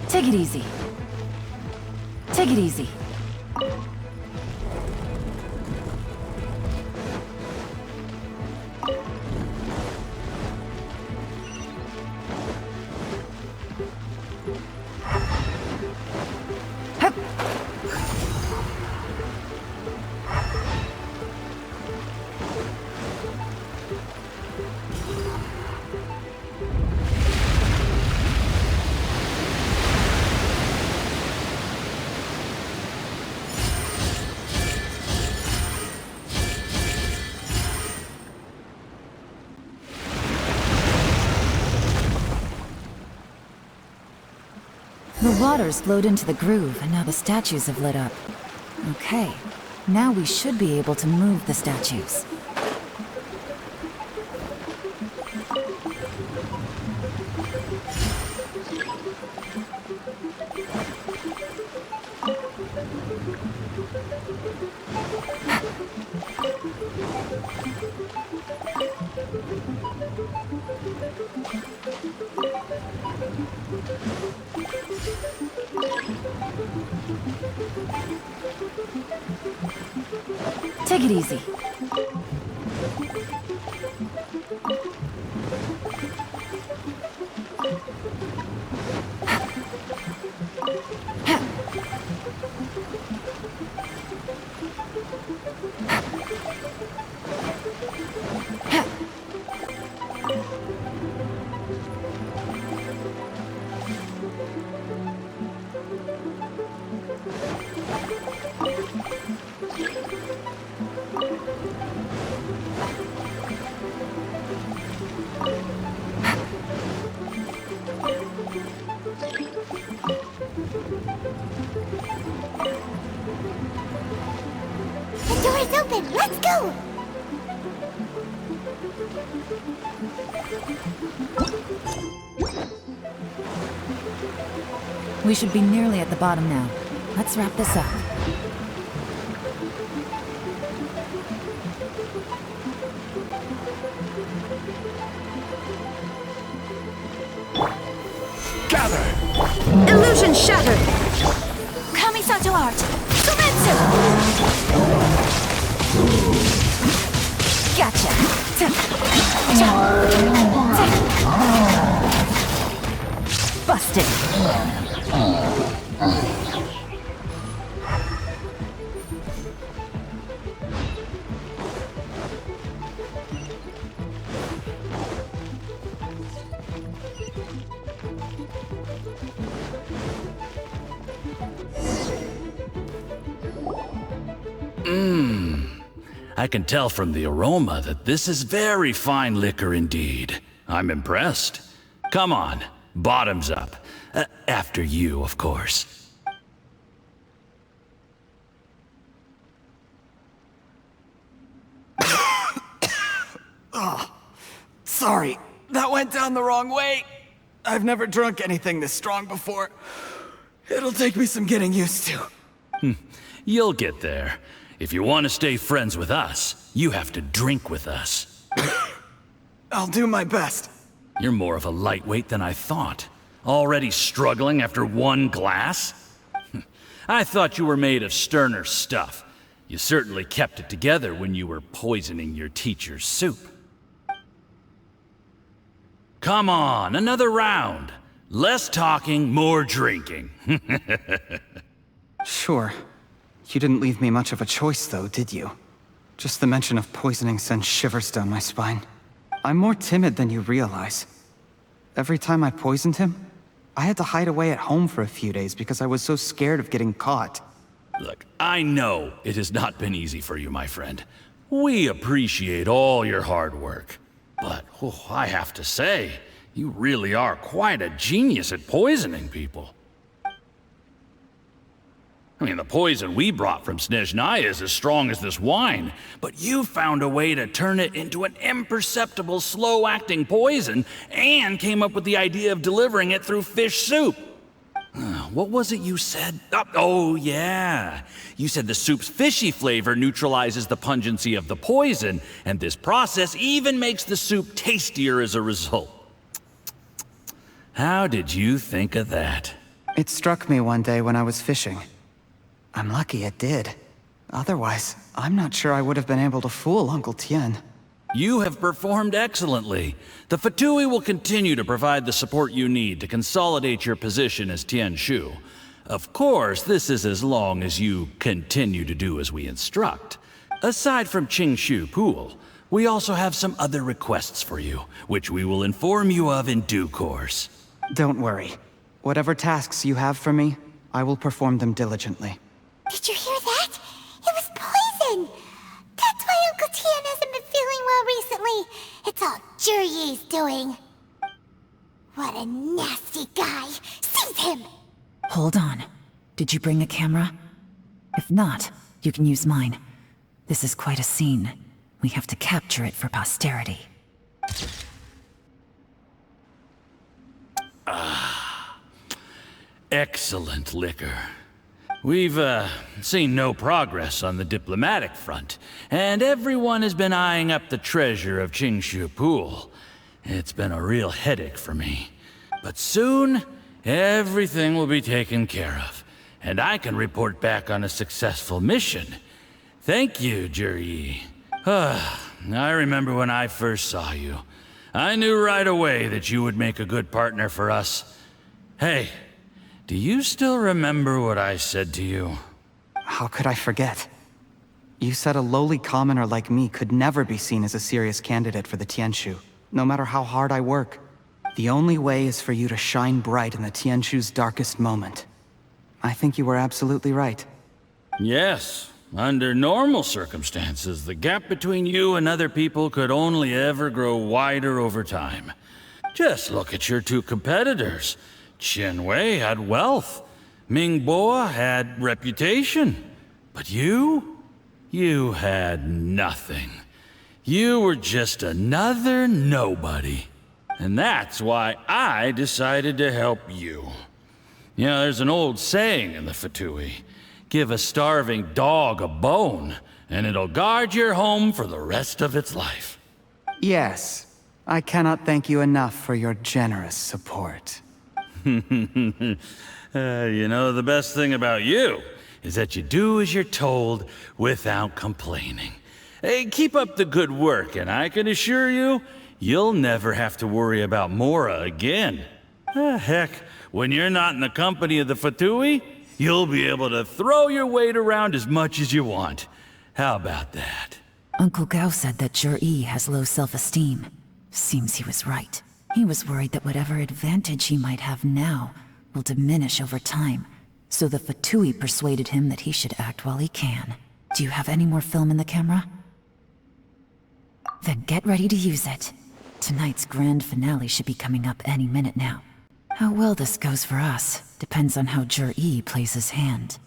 Take it easy. Take it easy. Hup. The waters flowed into the groove, and now the statues have lit up. Okay, now we should be able to move the statues. Take it easy. The door is open. Let's go! We should be nearly at the bottom now. Let's wrap this up. Gather! Illusion shattered! Kamisato art! Sumetsu! Gotcha! Busted! I can tell from the aroma that this is very fine liquor indeed. I'm impressed. Come on, bottoms up. After you, of course. Oh, sorry. That went down the wrong way. I've never drunk anything this strong before. It'll take me some getting used to. You'll get there. If you want to stay friends with us, you have to drink with us. I'll do my best. You're more of a lightweight than I thought. Already struggling after one glass? I thought you were made of sterner stuff. You certainly kept it together when you were poisoning your teacher's soup. Come on, another round. Less talking, more drinking. Sure. You didn't leave me much of a choice, though, did you? Just the mention of poisoning sends shivers down my spine. I'm more timid than you realize. Every time I poisoned him, I had to hide away at home for a few days because I was so scared of getting caught. Look, I know it has not been easy for you, my friend. We appreciate all your hard work. But, I have to say, you really are quite a genius at poisoning people. I mean, the poison we brought from Snezhnaya is as strong as this wine, but you found a way to turn it into an imperceptible, slow-acting poison, and came up with the idea of delivering it through fish soup. What was it you said? Oh, yeah. You said the soup's fishy flavor neutralizes the pungency of the poison, and this process even makes the soup tastier as a result. How did you think of that? It struck me one day when I was fishing. I'm lucky it did. Otherwise, I'm not sure I would have been able to fool Uncle Tien. You have performed excellently. The Fatui will continue to provide the support you need to consolidate your position as Tien Shu. Of course, this is as long as you continue to do as we instruct. Aside from Qing Shu Pool, we also have some other requests for you, which we will inform you of in due course. Don't worry. Whatever tasks you have for me, I will perform them diligently. Did you hear that? It was poison! That's why Uncle Tien hasn't been feeling well recently. It's all Jurye's doing. What a nasty guy. Seize him! Hold on. Did you bring a camera? If not, you can use mine. This is quite a scene. We have to capture it for posterity. Excellent liquor. We've, seen no progress on the diplomatic front, and everyone has been eyeing up the treasure of Qingshu Pool. It's been a real headache for me. But soon, everything will be taken care of, and I can report back on a successful mission. Thank you, Juri. I remember when I first saw you. I knew right away that you would make a good partner for us. Hey, do you still remember what I said to you? How could I forget? You said a lowly commoner like me could never be seen as a serious candidate for the Tianshu, no matter how hard I work. The only way is for you to shine bright in the Tianshu's darkest moment. I think you were absolutely right. Yes. Under normal circumstances, the gap between you and other people could only ever grow wider over time. Just look at your two competitors. Qianwei had wealth. Mingbo had reputation. But you had nothing. You were just another nobody. And that's why I decided to help you. You know, there's an old saying in the Fatui. Give a starving dog a bone, and it'll guard your home for the rest of its life. Yes. I cannot thank you enough for your generous support. You know, the best thing about you is that you do as you're told without complaining. Hey, keep up the good work, and I can assure you, you'll never have to worry about Mora again. Heck, when you're not in the company of the Fatui, you'll be able to throw your weight around as much as you want. How about that? Uncle Gao said that Jur-E has low self-esteem. Seems he was right. He was worried that whatever advantage he might have now will diminish over time, so the Fatui persuaded him that he should act while he can. Do you have any more film in the camera? Then get ready to use it. Tonight's grand finale should be coming up any minute now. How well this goes for us depends on how Jur-E plays his hand.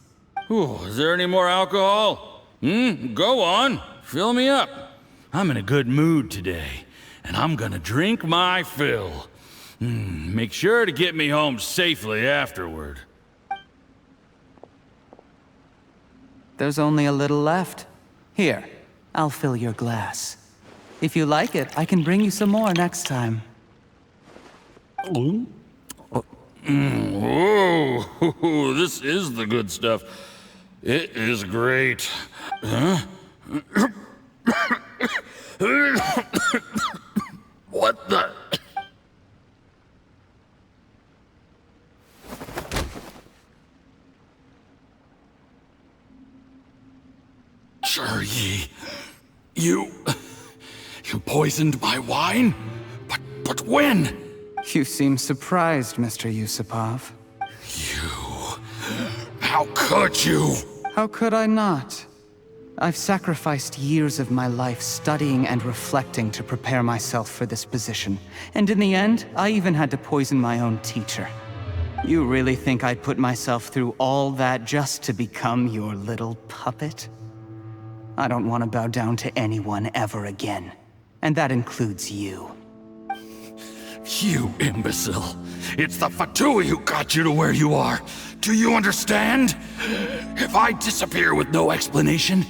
Ooh, is there any more alcohol? Go on. Fill me up. I'm in a good mood today, and I'm gonna drink my fill. Make sure to get me home safely afterward. There's only a little left. Here, I'll fill your glass. If you like it, I can bring you some more next time. Whoa, this is the good stuff. It is great. Huh? What the? Jur-E, you poisoned my wine? But when? You seem surprised, Mr. Yusupov. How could you? How could I not? I've sacrificed years of my life studying and reflecting to prepare myself for this position. And in the end, I even had to poison my own teacher. You really think I'd put myself through all that just to become your little puppet? I don't want to bow down to anyone ever again. And that includes you. You imbecile. It's the Fatui who got you to where you are. Do you understand? If I disappear with no explanation,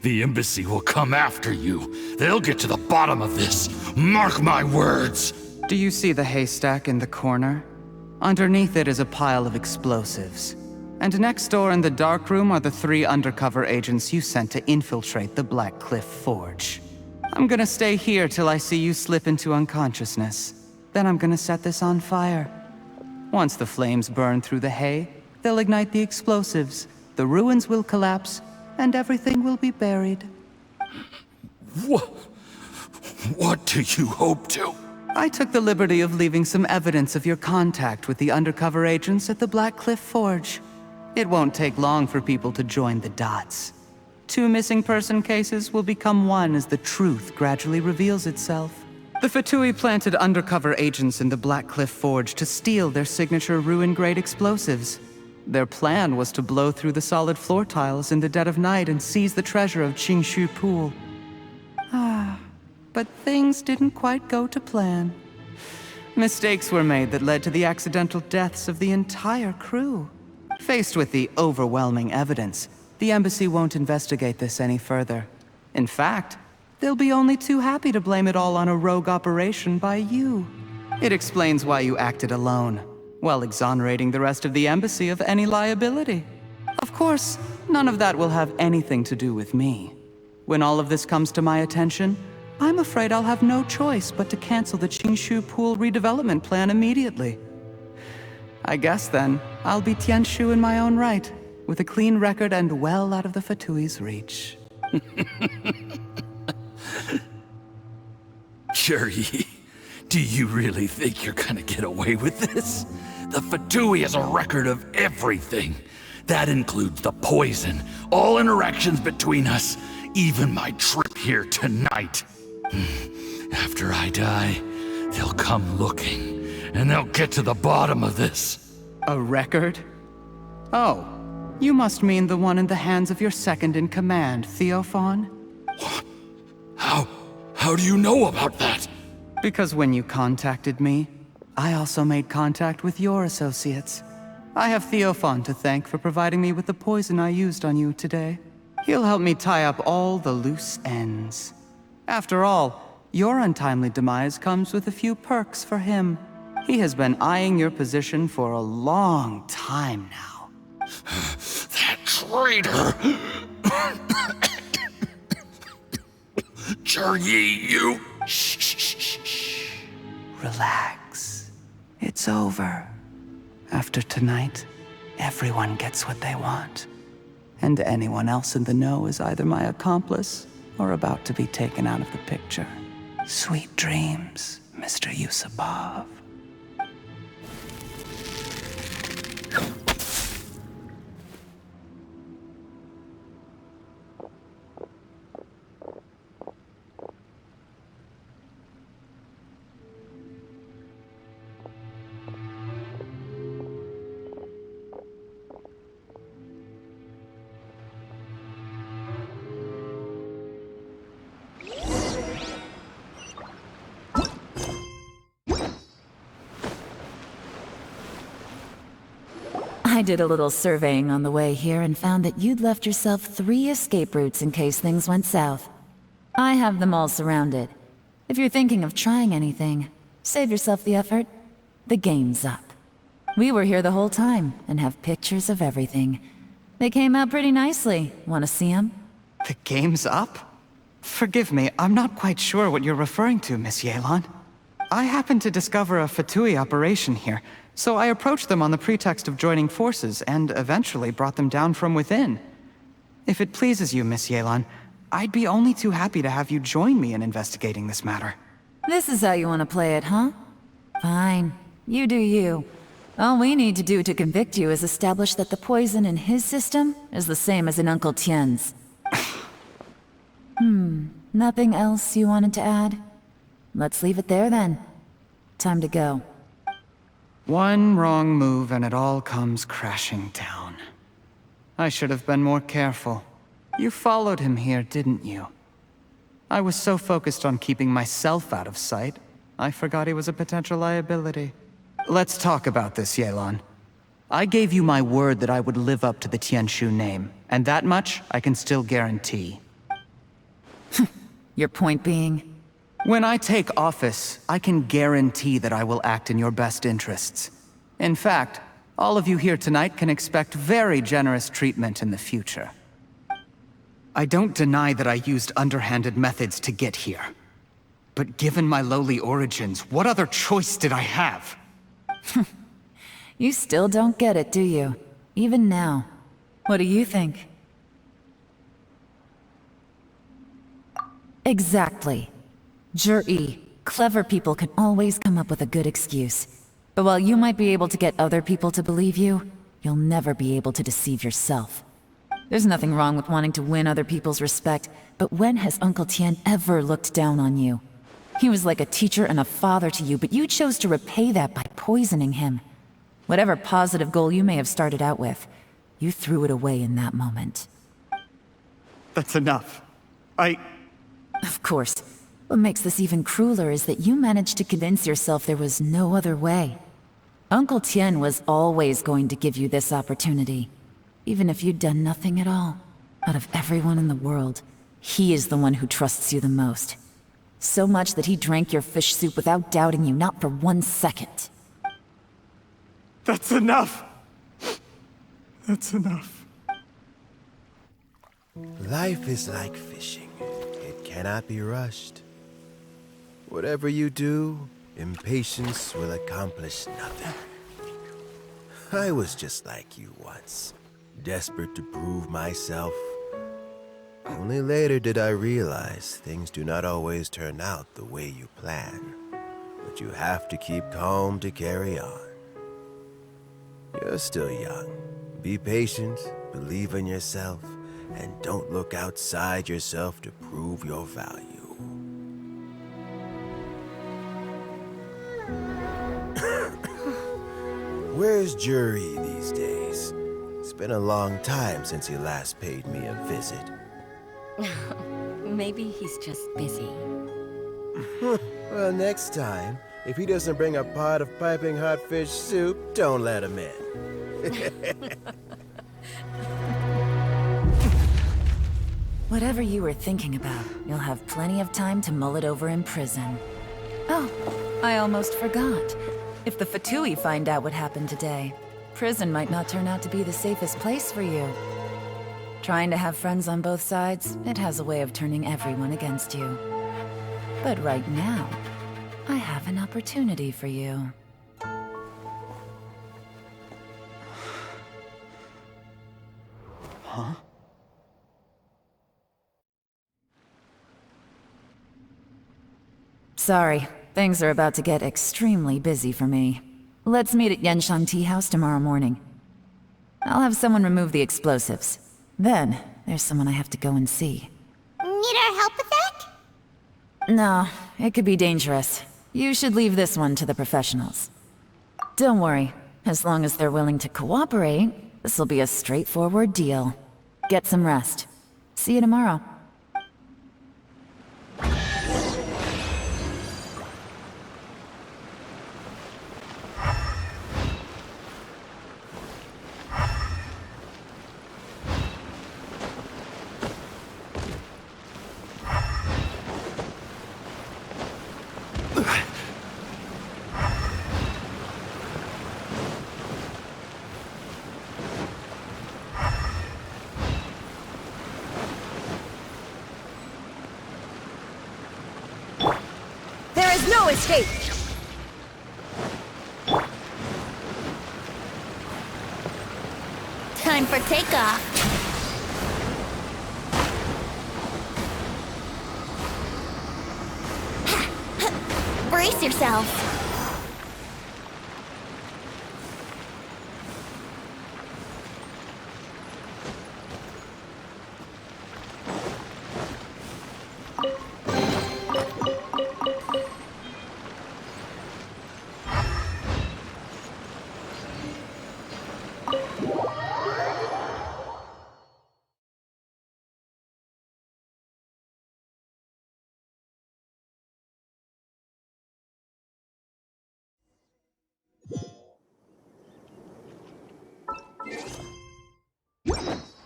the embassy will come after you. They'll get to the bottom of this. Mark my words. Do you see the haystack in the corner? Underneath it is a pile of explosives. And next door in the dark room are the 3 undercover agents you sent to infiltrate the Black Cliff Forge. I'm gonna stay here till I see you slip into unconsciousness. Then I'm gonna set this on fire. Once the flames burn through the hay, they'll ignite the explosives, the ruins will collapse, and everything will be buried. What do you hope to? I took the liberty of leaving some evidence of your contact with the undercover agents at the Black Cliff Forge. It won't take long for people to join the dots. 2 missing person cases will become one as the truth gradually reveals itself. The Fatui planted undercover agents in the Black Cliff Forge to steal their signature ruin-grade explosives. Their plan was to blow through the solid floor tiles in the dead of night and seize the treasure of Qingshu Pool. But things didn't quite go to plan. Mistakes were made that led to the accidental deaths of the entire crew. Faced with the overwhelming evidence, the embassy won't investigate this any further. In fact, they'll be only too happy to blame it all on a rogue operation by you. It explains why you acted alone, while exonerating the rest of the embassy of any liability. Of course, none of that will have anything to do with me. When all of this comes to my attention, I'm afraid I'll have no choice but to cancel the Qingshu Pool redevelopment plan immediately. I guess then, I'll be Tianshu in my own right, with a clean record and well out of the Fatui's reach. Juri, do you really think you're gonna get away with this? The Fatui has a record of everything. That includes the poison, all interactions between us, even my trip here tonight. After I die, they'll come looking, and they'll get to the bottom of this. A record? Oh, you must mean the one in the hands of your second-in-command, Theophan? What? How do you know about that? Because when you contacted me, I also made contact with your associates. I have Theophan to thank for providing me with the poison I used on you today. He'll help me tie up all the loose ends. After all, your untimely demise comes with a few perks for him. He has been eyeing your position for a long time now. That traitor! Juri, you... Shh. Relax. It's over. After tonight, everyone gets what they want. And anyone else in the know is either my accomplice or about to be taken out of the picture. Sweet dreams, Mr. Yusupov. I did a little surveying on the way here and found that you'd left yourself 3 escape routes in case things went south. I have them all surrounded. If you're thinking of trying anything, save yourself the effort. The game's up. We were here the whole time and have pictures of everything. They came out pretty nicely. Want to see them? The game's up? Forgive me, I'm not quite sure what you're referring to, Miss Yelan. I happened to discover a Fatui operation here, so I approached them on the pretext of joining forces and eventually brought them down from within. If it pleases you, Miss Yelan, I'd be only too happy to have you join me in investigating this matter. This is how you want to play it, huh? Fine. You do you. All we need to do to convict you is establish that the poison in his system is the same as in Uncle Tien's. Nothing else you wanted to add? Let's leave it there then. Time to go. One wrong move and it all comes crashing down. I should have been more careful. You followed him here, didn't you? I was so focused on keeping myself out of sight, I forgot he was a potential liability. Let's talk about this, Yelan. I gave you my word that I would live up to the Tianshu name, and that much I can still guarantee. Your point being? When I take office, I can guarantee that I will act in your best interests. In fact, all of you here tonight can expect very generous treatment in the future. I don't deny that I used underhanded methods to get here. But given my lowly origins, what other choice did I have? You still don't get it, do you? Even now. What do you think? Exactly. Juri, clever people can always come up with a good excuse. But while you might be able to get other people to believe you, you'll never be able to deceive yourself. There's nothing wrong with wanting to win other people's respect, but when has Uncle Tien ever looked down on you? He was like a teacher and a father to you, but you chose to repay that by poisoning him. Whatever positive goal you may have started out with, you threw it away in that moment. That's enough. Of course. What makes this even crueler is that you managed to convince yourself there was no other way. Uncle Tien was always going to give you this opportunity, even if you'd done nothing at all. Out of everyone in the world, he is the one who trusts you the most. So much that he drank your fish soup without doubting you, not for 1 second. That's enough! That's enough. Life is like fishing. It cannot be rushed. Whatever you do, impatience will accomplish nothing. I was just like you once, desperate to prove myself. Only later did I realize things do not always turn out the way you plan, but you have to keep calm to carry on. You're still young. Be patient, believe in yourself, and don't look outside yourself to prove your value. Where's Jury these days? It's been a long time since he last paid me a visit. Maybe he's just busy. Well, next time, if he doesn't bring a pot of piping hot fish soup, don't let him in. Whatever you were thinking about, you'll have plenty of time to mull it over in prison. Oh, I almost forgot. If the Fatui find out what happened today, prison might not turn out to be the safest place for you. Trying to have friends on both sides, it has a way of turning everyone against you. But right now, I have an opportunity for you. Huh? Sorry, things are about to get extremely busy for me. Let's meet at Genshin Tea House tomorrow morning. I'll have someone remove the explosives. Then, there's someone I have to go and see. Need our help with that? No, it could be dangerous. You should leave this one to the professionals. Don't worry, as long as they're willing to cooperate, this'll be a straightforward deal. Get some rest. See you tomorrow. No escape! Time for takeoff. Brace yourself.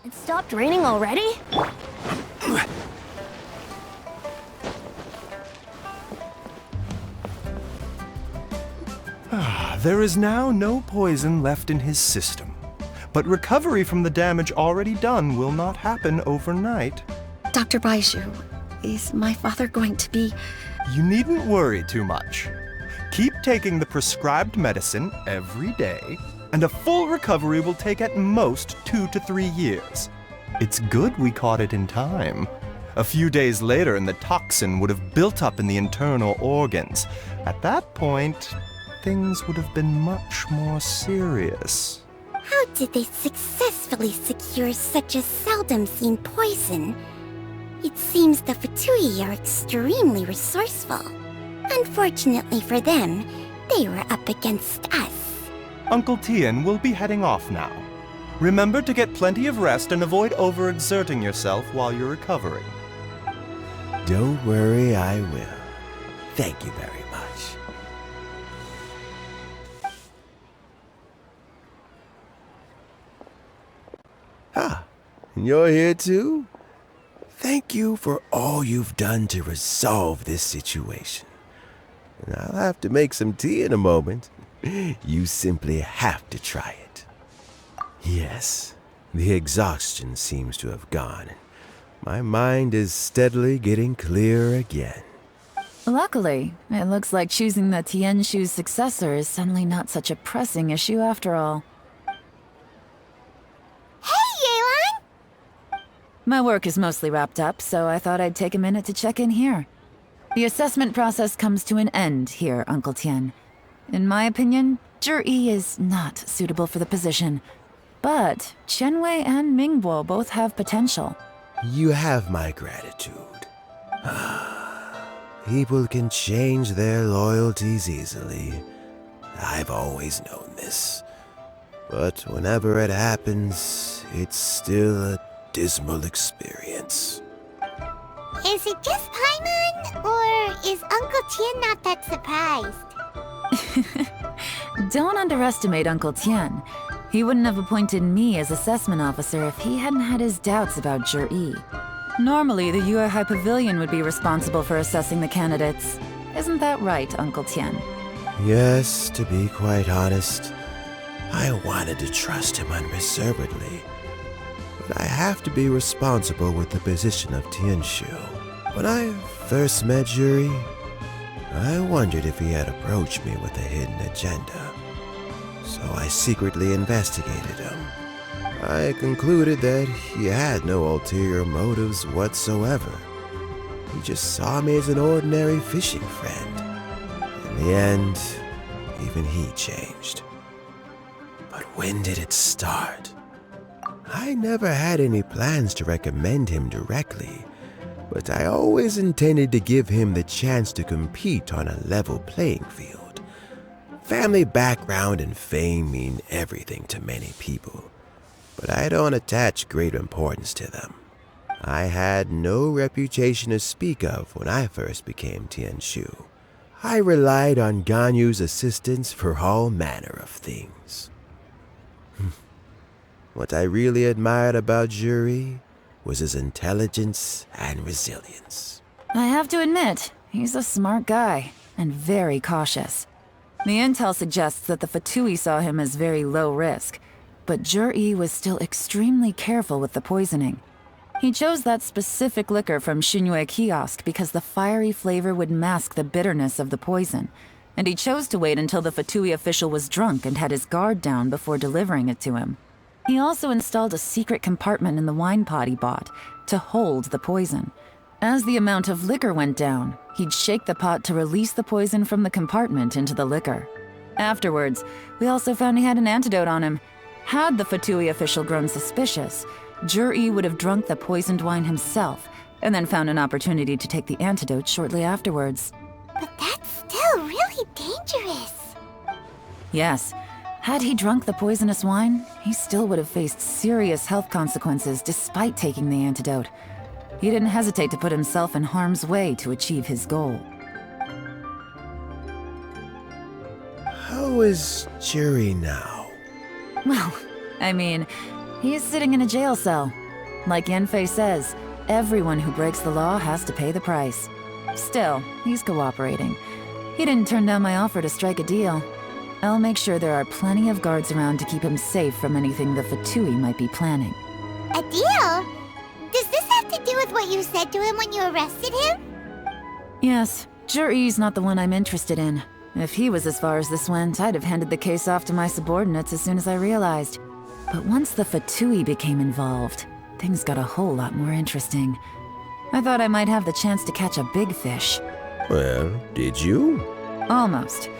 It stopped raining already? There is now no poison left in his system, but recovery from the damage already done will not happen overnight. Dr. Baiju, is my father going to be... You needn't worry too much. Keep taking the prescribed medicine every day, and a full recovery will take at most 2 to 3 years. It's good we caught it in time. A few days later, and the toxin would have built up in the internal organs. At that point, things would have been much more serious. How did they successfully secure such a seldom-seen poison? It seems the Fatui are extremely resourceful. Unfortunately for them, they were up against us. Uncle Tian will be heading off now. Remember to get plenty of rest and avoid overexerting yourself while you're recovering. Don't worry, I will. Thank you very much. Ah, and you're here too? Thank you for all you've done to resolve this situation. And I'll have to make some tea in a moment. You simply have to try it. Yes, the exhaustion seems to have gone. My mind is steadily getting clearer again. Luckily, it looks like choosing the Tianshu's successor is suddenly not such a pressing issue after all. Hey, Yelan! My work is mostly wrapped up, so I thought I'd take a minute to check in here. The assessment process comes to an end here, Uncle Tian. In my opinion, Zhi is not suitable for the position. But Qianwei and Mingbo both have potential. You have my gratitude. People can change their loyalties easily. I've always known this. But whenever it happens, it's still a dismal experience. Is it just Paimon, or is Uncle Tian not that surprised? Don't underestimate Uncle Tian. He wouldn't have appointed me as assessment officer if he hadn't had his doubts about Zhi. Normally, the Yuehai Pavilion would be responsible for assessing the candidates. Isn't that right, Uncle Tian? Yes, to be quite honest, I wanted to trust him unreservedly. But I have to be responsible with the position of Tianshu. When I first met Zhi, I wondered if he had approached me with a hidden agenda. So I secretly investigated him. I concluded that he had no ulterior motives whatsoever. He just saw me as an ordinary fishing friend. In the end, even he changed. But when did it start? I never had any plans to recommend him directly, but I always intended to give him the chance to compete on a level playing field. Family background and fame mean everything to many people, but I don't attach great importance to them. I had no reputation to speak of when I first became Tianshu. I relied on Ganyu's assistance for all manner of things. What I really admired about Zhi was his intelligence and resilience. I have to admit, he's a smart guy, and very cautious. The intel suggests that the Fatui saw him as very low risk, but Zhi was still extremely careful with the poisoning. He chose that specific liquor from Xunyue kiosk because the fiery flavor would mask the bitterness of the poison, and he chose to wait until the Fatui official was drunk and had his guard down before delivering it to him. He also installed a secret compartment in the wine pot he bought to hold the poison. As the amount of liquor went down, he'd shake the pot to release the poison from the compartment into the liquor. Afterwards, we also found he had an antidote on him. Had the Fatui official grown suspicious, Zhi would have drunk the poisoned wine himself, and then found an opportunity to take the antidote shortly afterwards. But that's still really dangerous. Yes. Had he drunk the poisonous wine, he still would have faced serious health consequences despite taking the antidote. He didn't hesitate to put himself in harm's way to achieve his goal. How is Zhi now? Well, I mean, he's sitting in a jail cell. Like Yanfei says, everyone who breaks the law has to pay the price. Still, he's cooperating. He didn't turn down my offer to strike a deal. I'll make sure there are plenty of guards around to keep him safe from anything the Fatui might be planning. A deal? Does this have to do with what you said to him when you arrested him? Yes, Zhi's not the one I'm interested in. If he was as far as this went, I'd have handed the case off to my subordinates as soon as I realized. But once the Fatui became involved, things got a whole lot more interesting. I thought I might have the chance to catch a big fish. Well, did you? Almost.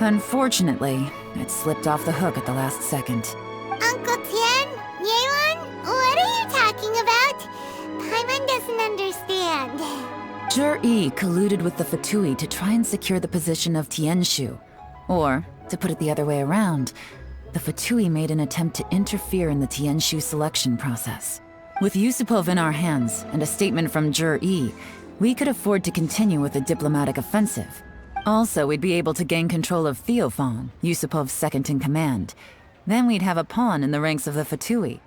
Unfortunately, it slipped off the hook at the last second. Uncle Tian? Yelan? What are you talking about? Paimon doesn't understand. Zhi colluded with the Fatui to try and secure the position of Tianshu. Or, to put it the other way around, the Fatui made an attempt to interfere in the Tianshu selection process. With Yusupov in our hands and a statement from Zhi, we could afford to continue with a diplomatic offensive. Also, we'd be able to gain control of Theophan, Yusupov's second-in-command. Then we'd have a pawn in the ranks of the Fatui.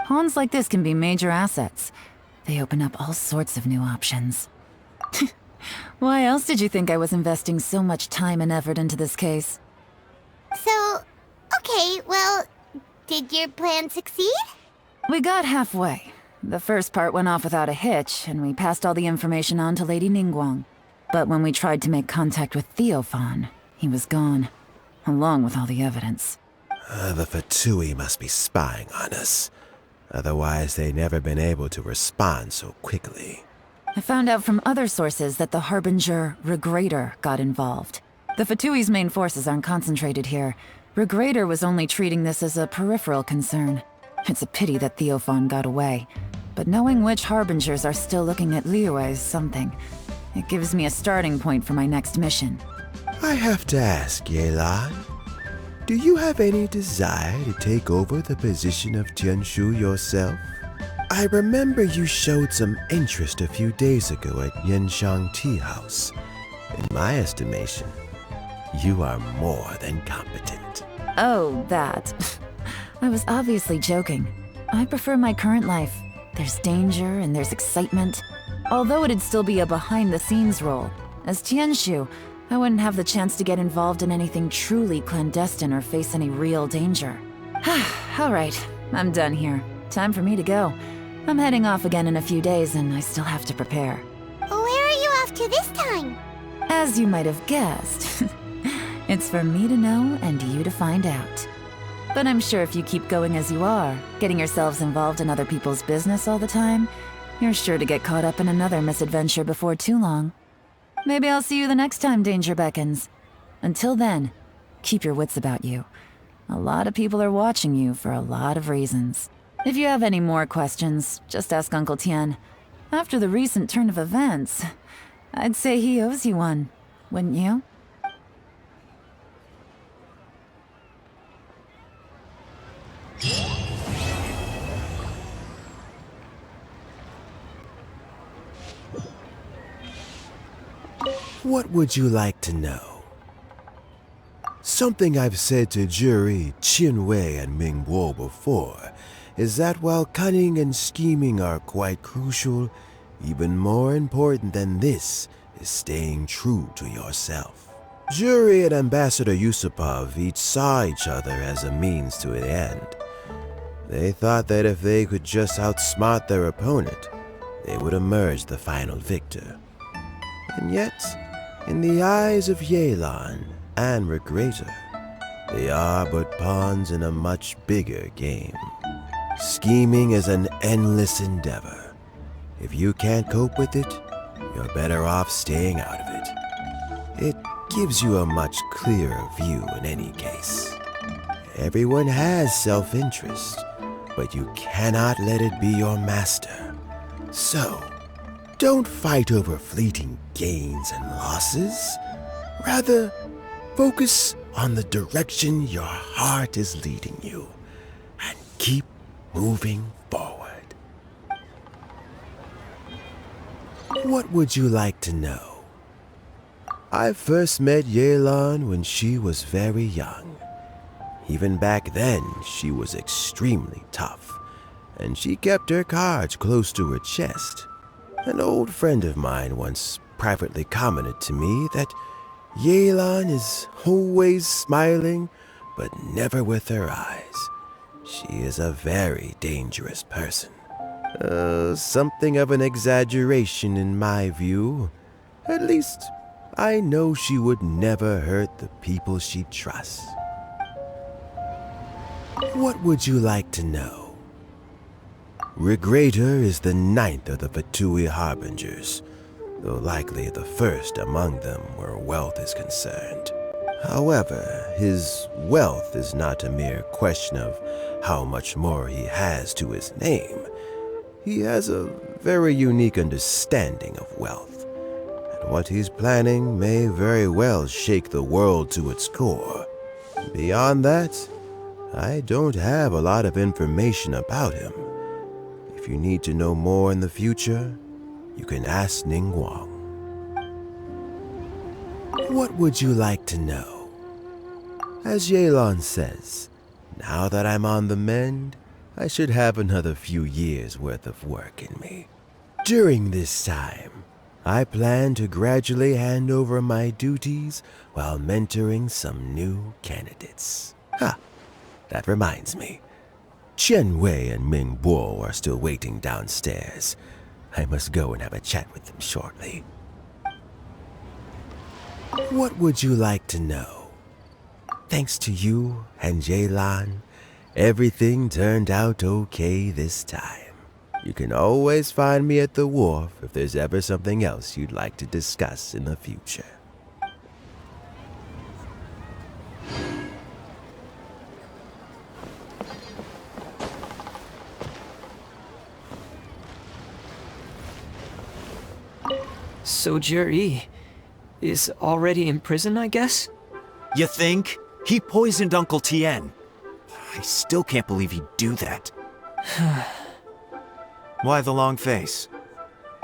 Pawns like this can be major assets. They open up all sorts of new options. Why else did you think I was investing so much time and effort into this case? So, okay, well, did your plan succeed? We got halfway. The first part went off without a hitch, and we passed all the information on to Lady Ningguang. But when we tried to make contact with Theophan, he was gone, along with all the evidence. The Fatui must be spying on us. Otherwise, they'd never been able to respond so quickly. I found out from other sources that the Harbinger Regrator got involved. The Fatui's main forces aren't concentrated here. Regrator was only treating this as a peripheral concern. It's a pity that Theophan got away. But knowing which Harbingers are still looking at Liyue is something. It gives me a starting point for my next mission. I have to ask, Yelan, do you have any desire to take over the position of Tianshu yourself? I remember you showed some interest a few days ago at Yenshang Tea House. In my estimation, you are more than competent. Oh, that. I was obviously joking. I prefer my current life. There's danger and there's excitement. Although it'd still be a behind-the-scenes role. As Tianshu, I wouldn't have the chance to get involved in anything truly clandestine or face any real danger. Alright, I'm done here. Time for me to go. I'm heading off again in a few days and I still have to prepare. Where are you off to this time? As you might have guessed, it's for me to know and you to find out. But I'm sure if you keep going as you are, getting yourselves involved in other people's business all the time, you're sure to get caught up in another misadventure before too long. Maybe I'll see you the next time danger beckons. Until then, keep your wits about you. A lot of people are watching you for a lot of reasons. If you have any more questions, just ask Uncle Tian. After the recent turn of events, I'd say he owes you one, wouldn't you? What would you like to know? Something I've said to Zhi, Qinwei, and Mingguo before is that while cunning and scheming are quite crucial, even more important than this is staying true to yourself. Zhi and Ambassador Yusupov each saw each other as a means to an end. They thought that if they could just outsmart their opponent, they would emerge the final victor. And yet, in the eyes of Yelan and Regrator, they are but pawns in a much bigger game. Scheming is an endless endeavor. If you can't cope with it, you're better off staying out of it. It gives you a much clearer view in any case. Everyone has self-interest, but you cannot let it be your master. So, don't fight over fleeting gains and losses. Rather, focus on the direction your heart is leading you, and keep moving forward. What would you like to know? I first met Yelan when she was very young. Even back then, she was extremely tough, and she kept her cards close to her chest. An old friend of mine once privately commented to me that Yelan is always smiling, but never with her eyes. She is a very dangerous person. Something of an exaggeration in my view. At least, I know she would never hurt the people she trusts. What would you like to know? Regrator is the 9th of the Fatui Harbingers, though likely the first among them where wealth is concerned. However, his wealth is not a mere question of how much more he has to his name. He has a very unique understanding of wealth, what he's planning may very well shake the world to its core. Beyond that, I don't have a lot of information about him. If you need to know more in the future, you can ask Ningguang. What would you like to know? As Yelan says, now that I'm on the mend, I should have another few years' worth of work in me. During this time, I plan to gradually hand over my duties while mentoring some new candidates. That reminds me. Chen Wei and Ming Bo are still waiting downstairs. I must go and have a chat with them shortly. What would you like to know? Thanks to you and Yelan, everything turned out okay this time. You can always find me at the wharf if there's ever something else you'd like to discuss in the future. So Jerry is already in prison, I guess? You think? He poisoned Uncle Tien. I still can't believe he'd do that. Why the long face?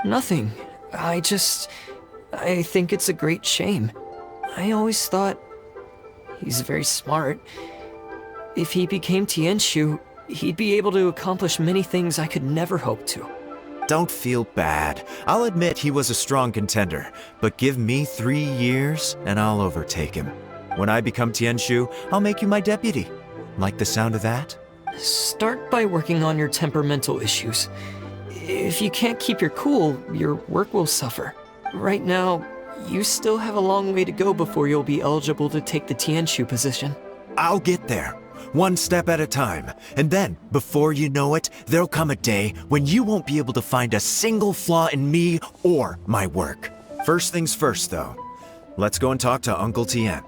Nothing. I think it's a great shame. I always thought he's very smart. If he became Tianshu, he'd be able to accomplish many things I could never hope to. Don't feel bad. I'll admit he was a strong contender, but give me 3 years and I'll overtake him. When I become Tianshu, I'll make you my deputy. Like the sound of that? Start by working on your temperamental issues. If you can't keep your cool, your work will suffer. Right now, you still have a long way to go before you'll be eligible to take the Tianshu position. I'll get there. One step at a time. And then, before you know it, there'll come a day when you won't be able to find a single flaw in me or my work. First things first, though. Let's go and talk to Uncle Tien.